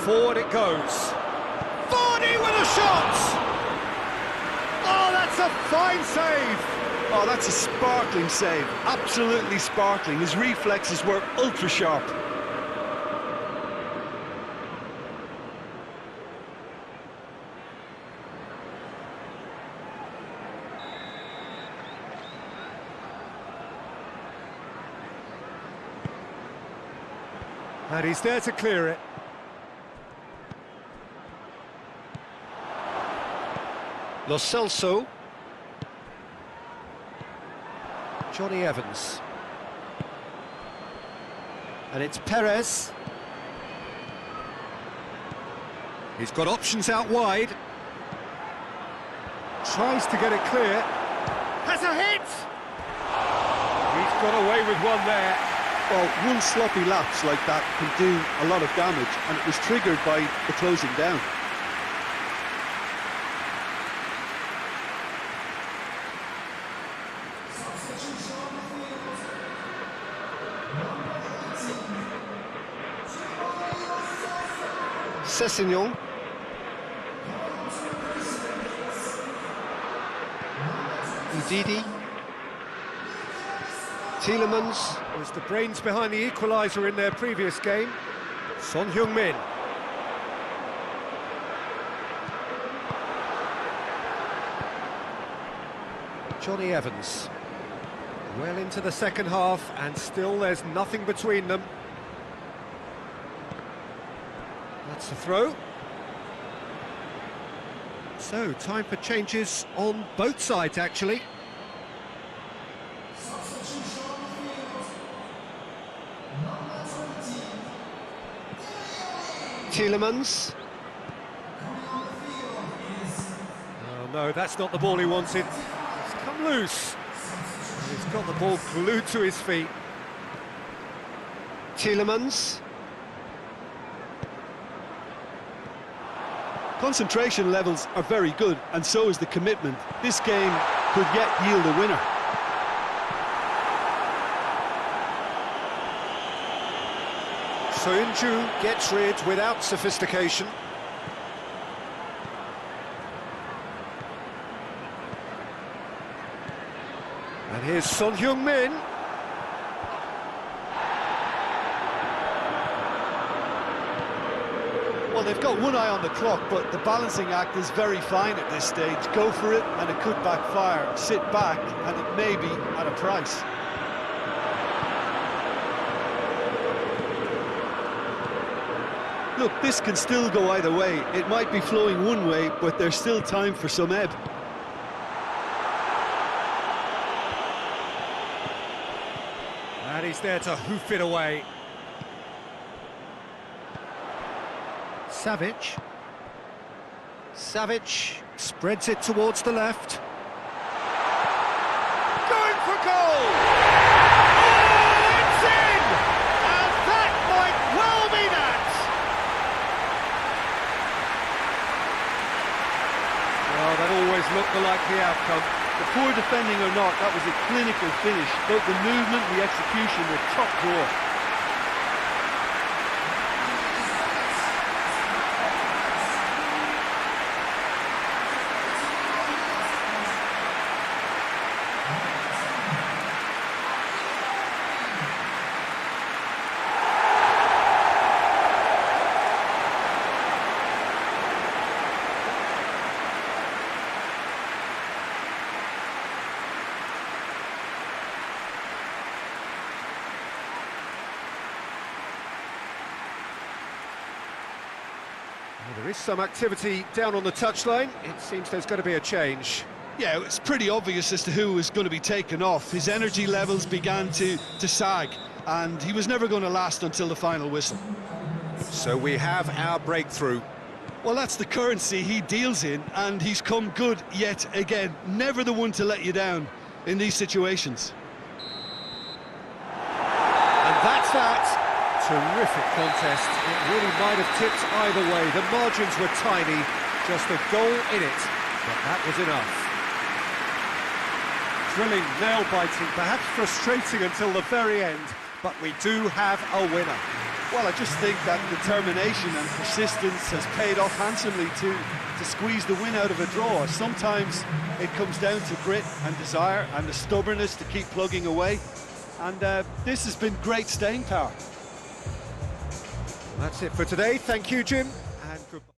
Forward it goes. Vardy with a shot! Oh, that's a fine save! Oh, that's a sparkling save. Absolutely sparkling. His reflexes were ultra sharp. And he's there to clear it. Lo Celso. Johnny Evans. And it's Perez. He's got options out wide. Tries to get it clear. Has a hit! He's got away with one there. Well, one sloppy lapse like that can do a lot of damage, and it was triggered by the closing down. Sessegnon. Ndidi. Tielemans was the brains behind the equaliser in their previous game. Son Heung-min. Johnny Evans. Well into the second half, and still there's nothing between them. That's the throw. So, time for changes on both sides, actually. Tielemans. Oh no, that's not the ball he wanted. It's come loose. He's got the ball glued to his feet. Tielemans. Concentration levels are very good, and so is the commitment. This game could yet yield a winner. Soyuncu gets rid without sophistication. And here's Son Heung-min. Well, they've got one eye on the clock, but the balancing act is very fine at this stage. Go for it, and it could backfire. Sit back, and it may be at a price. Look, this can still go either way. It might be flowing one way, but there's still time for some ebb. And he's there to hoof it away. Savic spreads it towards the left. Going for goal! Oh, it's in! And that might well be that! Well, that always looked the likely outcome. The poor defending or not, that was a clinical finish. Both the movement and the execution were top drawer. Well, there is some activity down on the touchline. It seems there's going to be a change. Yeah, it's pretty obvious as to who was going to be taken off. His energy levels began to sag, and he was never going to last until the final whistle. So we have our breakthrough. Well, that's the currency he deals in, and he's come good yet again. Never the one to let you down in these situations. And that's that. Terrific contest. It really might have tipped either way. The margins were tiny, just a goal in it, but that was enough. Thrilling, nail-biting, perhaps frustrating until the very end, but we do have a winner. Well, I just think that determination and persistence has paid off handsomely to squeeze the win out of a draw. Sometimes it comes down to grit and desire and the stubbornness to keep plugging away. And this has been great staying power. That's it for today. Thank you, Jim, and goodbye.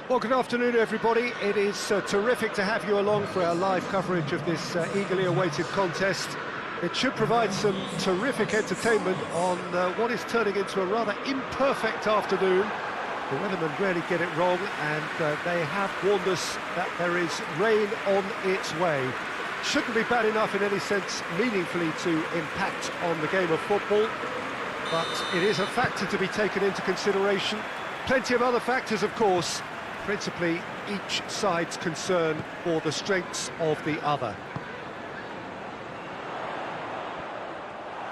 Well, good afternoon, everybody. It is terrific to have you along for our live coverage of this eagerly awaited contest. It should provide some terrific entertainment on what is turning into a rather imperfect afternoon. The weathermen rarely get it wrong, and they have warned us that there is rain on its way. Shouldn't be bad enough in any sense meaningfully to impact on the game of football, but it is a factor to be taken into consideration. Plenty of other factors, of course, principally each side's concern for the strengths of the other.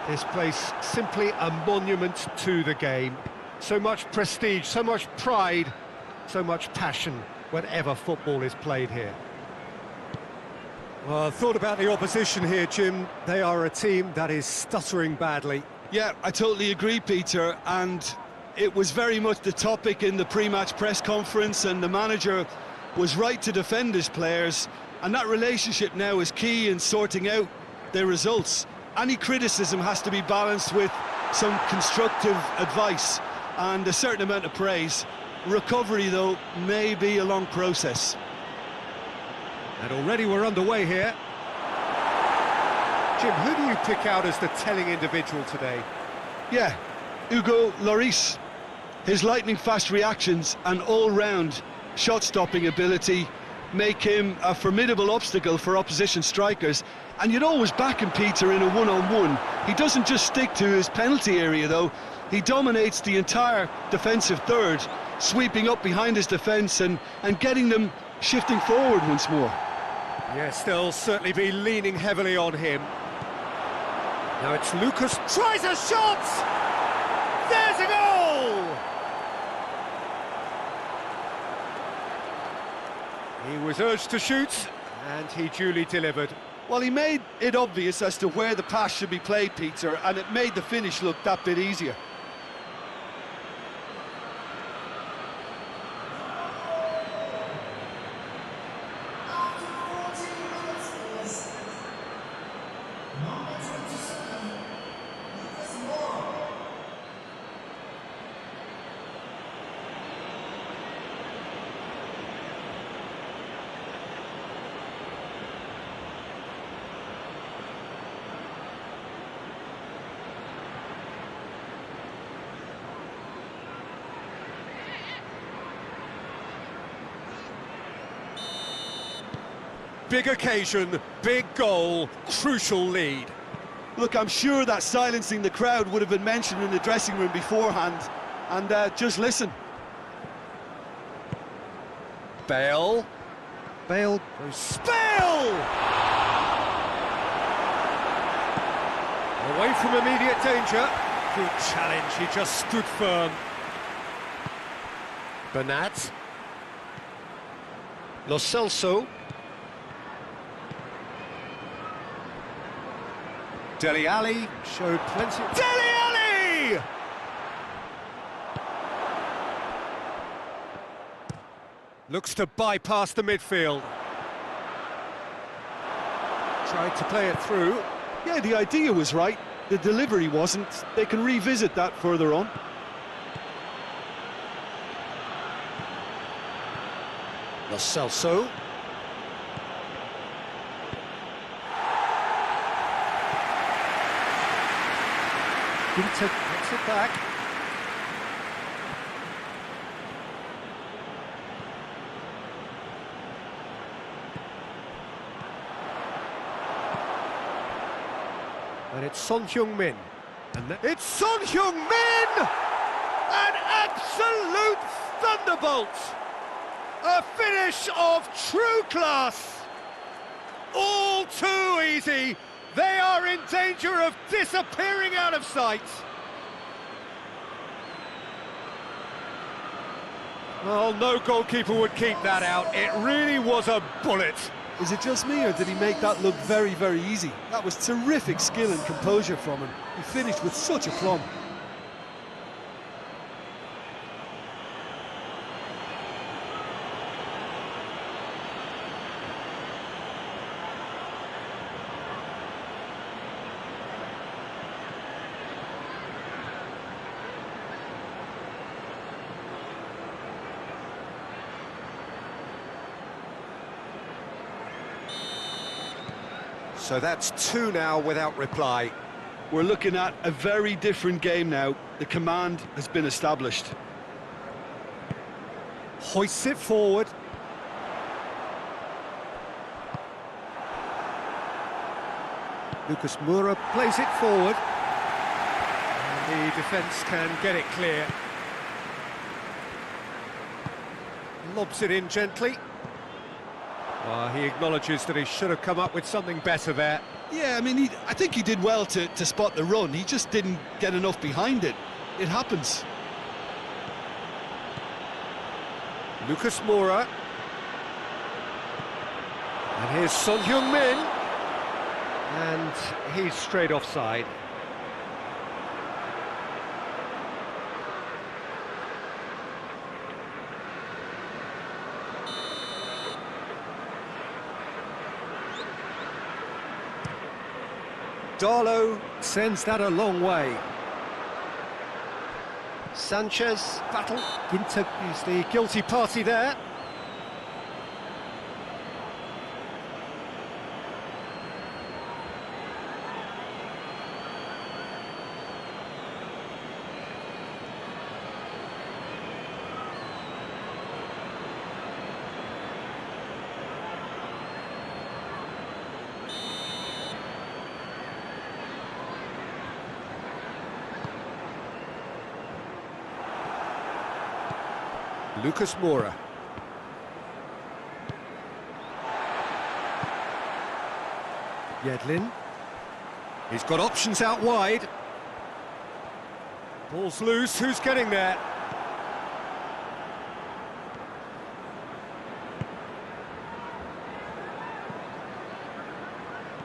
This place simply a monument to the game. So much prestige, so much pride, so much passion whenever football is played here. Well, I thought about the opposition here, Jim. They are a team that is stuttering badly. Yeah, I totally agree, Peter, and it was very much the topic in the pre-match press conference, and the manager was right to defend his players, and that relationship now is key in sorting out their results. Any criticism has to be balanced with some constructive advice and a certain amount of praise. Recovery, though, may be a long process. And already we're underway here. Jim, who do you pick out as the telling individual today? Yeah, Hugo Lloris. His lightning-fast reactions and all-round shot-stopping ability make him a formidable obstacle for opposition strikers. And you'd always back him, Peter, in a one-on-one. He doesn't just stick to his penalty area, though. He dominates the entire defensive third, sweeping up behind his defence and getting them shifting forward once more. Yes, they'll certainly be leaning heavily on him. Now it's Lucas, tries a shot! There's a goal! He was urged to shoot, and he duly delivered. Well, he made it obvious as to where the pass should be played, Peter, and it made the finish look that bit easier. Big occasion, big goal, crucial lead. Look, I'm sure that silencing the crowd would have been mentioned in the dressing room beforehand. And just listen. Bale. Bale goes... Bale! Away from immediate danger. Good challenge, he just stood firm. Bernat. Lo Celso. Dele Alli showed plenty... Dele Alli! Looks to bypass the midfield. Tried to play it through. Yeah, the idea was right. The delivery wasn't. They can revisit that further on. Lo Celso. Ginter gets it back. And it's Son Heung-min. And it's Son Heung-min! An absolute thunderbolt! A finish of true class! All too easy! They are in danger of disappearing out of sight! Well, no goalkeeper would keep that out. It really was a bullet. Is it just me, or did he make that look very, very easy? That was terrific skill and composure from him. He finished with such aplomb. So that's two now without reply. We're looking at a very different game now. The command has been established. Hoists it forward. Lucas Moura plays it forward. And the defence can get it clear. Lobs it in gently. He acknowledges that he should have come up with something better there. Yeah, I mean, I think he did well to spot the run. He just didn't get enough behind it. It happens. Lucas Moura. And here's Son Heung-min. And he's straight offside. Darlow sends that a long way. Sanchez, battle. Ginter is the guilty party there. Lucas Moura. Yedlin. He's got options out wide. Ball's loose, who's getting there?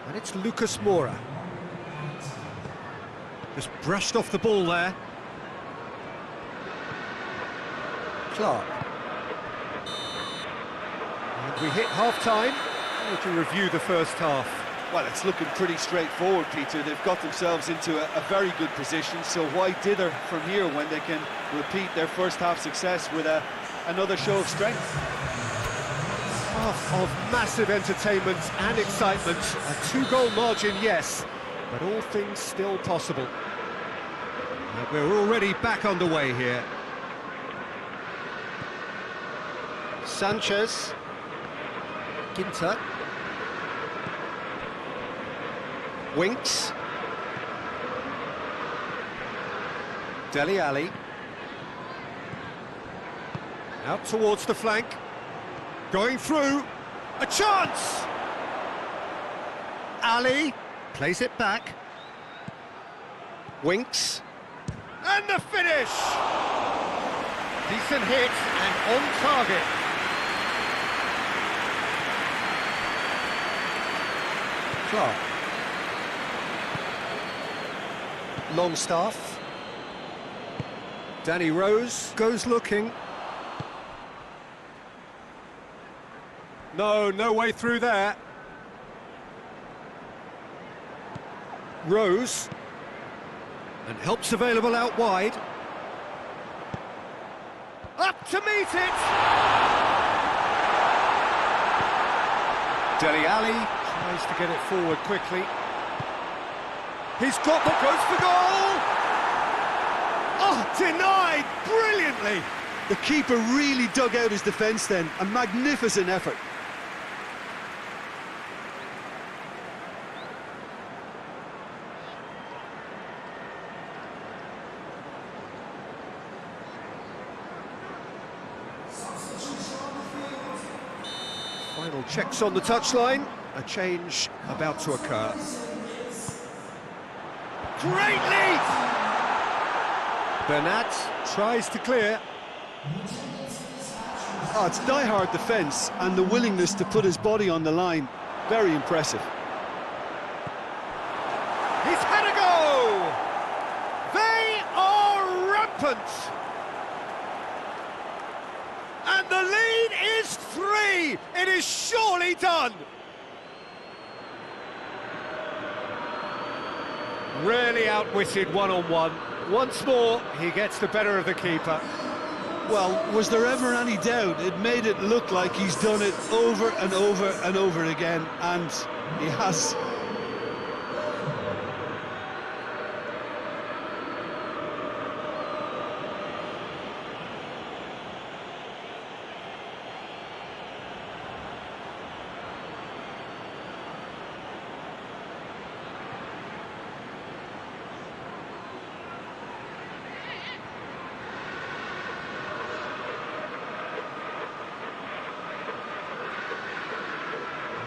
And it's Lucas Moura. Just brushed off the ball there. Clark. And we hit half-time. To review the first half. Well, it's looking pretty straightforward, Peter. They've got themselves into a very good position, so why dither from here when they can repeat their first half success with another show of strength? Half of massive entertainment and excitement. A two-goal margin, yes, but all things still possible. We're already back underway here. Sanchez. Ginter. Winks. Dele Alli. Out towards the flank. Going through. A chance! Ali plays it back. Winks. And the finish! Decent hit and on target. Clark. Longstaff. Danny Rose goes looking. No way through there. Rose. And help's available out wide. Up to meet it! Dele Alli tries to get it forward quickly. He's got the goes for goal! Oh, denied brilliantly! The keeper really dug out his defence then. A magnificent effort. Final checks on the touchline. A change about to occur. Great lead! Bernat tries to clear. Oh, it's die-hard defence and the willingness to put his body on the line. Very impressive. He's had a go! They are rampant! And the lead is 3! It is surely done! Really outwitted one-on-one. Once more, he gets the better of the keeper. Well, was there ever any doubt? It made it look like he's done it over and over and over again, and he has.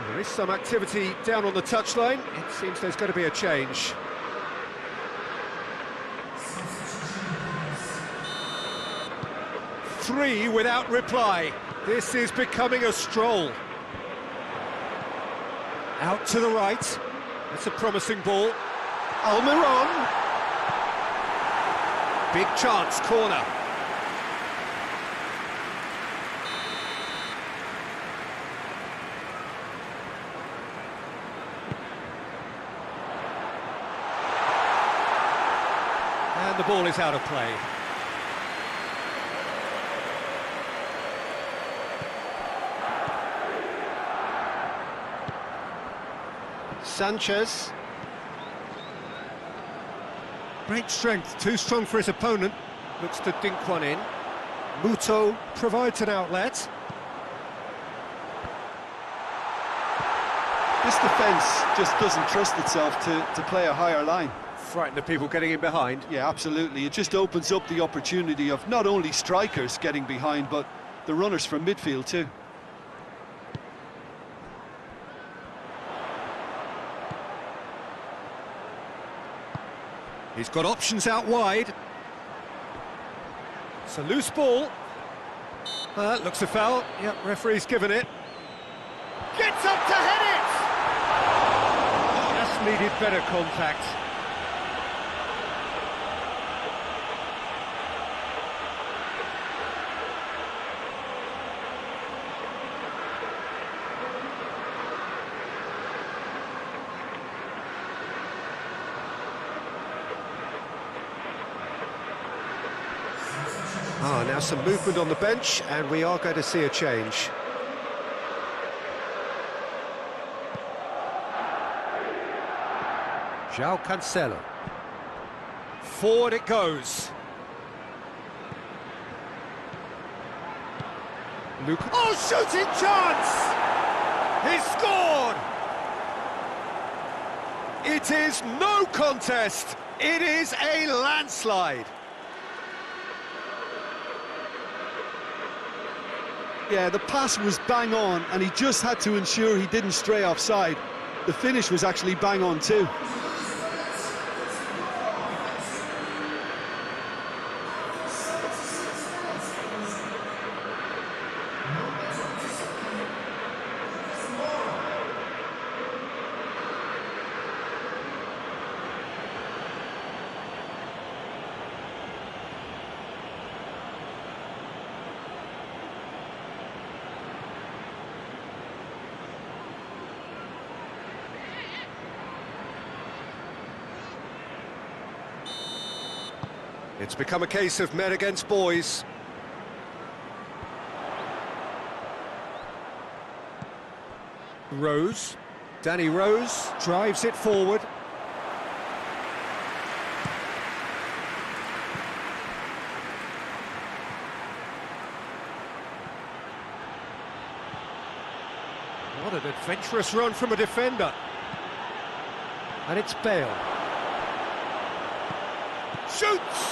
There is some activity down on the touchline. It seems there's going to be a change. Three without reply. This is becoming a stroll. Out to the right. That's a promising ball. Almiron. Big chance, corner. And the ball is out of play. Sanchez. Great strength, too strong for his opponent. Looks to dink one in. Muto provides an outlet. This defence just doesn't trust itself to play a higher line. Frighten the people getting in behind. Yeah, absolutely. It just opens up the opportunity of not only strikers getting behind, but the runners from midfield too. He's got options out wide. It's a loose ball. Looks a foul. Yep, referee's given it. Gets up to head it! Just needed better contact. Now some movement on the bench, and we are going to see a change. João Cancelo. Forward it goes. Luke. Oh, shooting chance! He's scored! It is no contest. It is a landslide. Yeah, the pass was bang on, and he just had to ensure he didn't stray offside. The finish was actually bang on too. It's become a case of men against boys. Rose. Danny Rose drives it forward. What an adventurous run from a defender. And it's Bale. Shoots!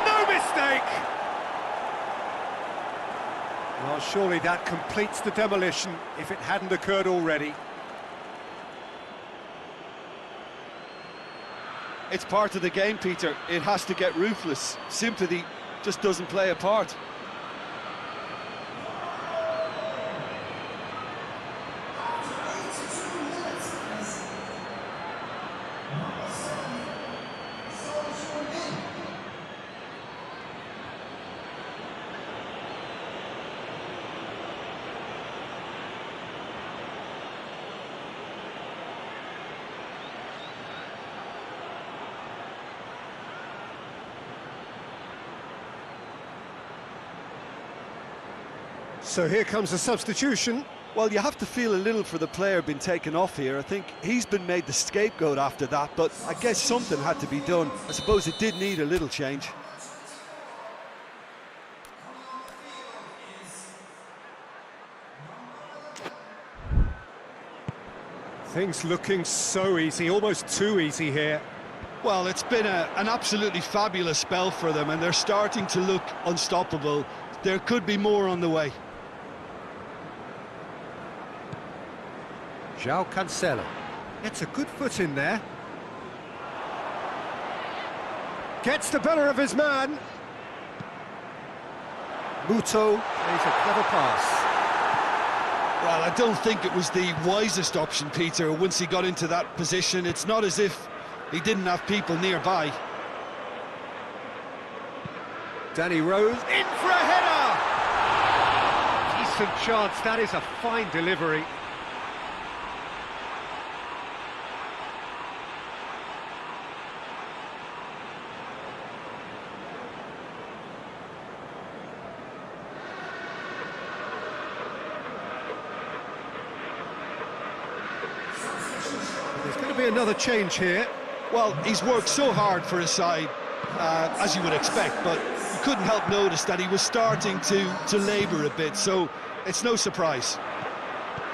No mistake! Well, surely that completes the demolition if it hadn't occurred already. It's part of the game, Peter. It has to get ruthless. Sympathy just doesn't play a part. So here comes a substitution. Well, you have to feel a little for the player being taken off here. I think he's been made the scapegoat after that, but I guess something had to be done. I suppose it did need a little change. Things looking so easy, almost too easy here. Well, it's been an absolutely fabulous spell for them, and they're starting to look unstoppable. There could be more on the way. João Cancelo gets a good foot in there. Gets the better of his man. Muto plays a clever pass. Well, I don't think it was the wisest option, Peter, once he got into that position. It's not as if he didn't have people nearby. Danny Rose in for a header! Decent chance, that is a fine delivery. There's going to be another change here. Well, he's worked so hard for his side, as you would expect, but you couldn't help notice that he was starting to labour a bit, so it's no surprise.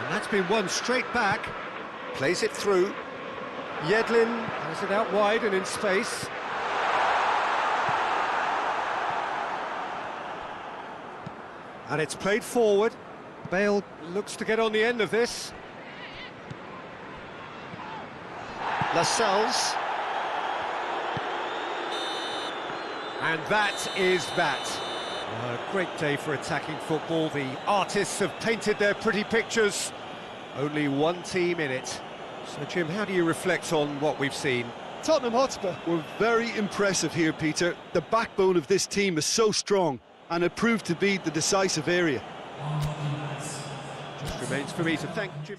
And that's been won straight back. Plays it through. Yedlin has it out wide and in space. And it's played forward. Bale looks to get on the end of this. Lascelles. And that is that. A great day for attacking football. The artists have painted their pretty pictures. Only one team in it. So, Jim, how do you reflect on what we've seen? Tottenham Hotspur were very impressive here, Peter. The backbone of this team is so strong, and it proved to be the decisive area. Just remains for me to thank Jim.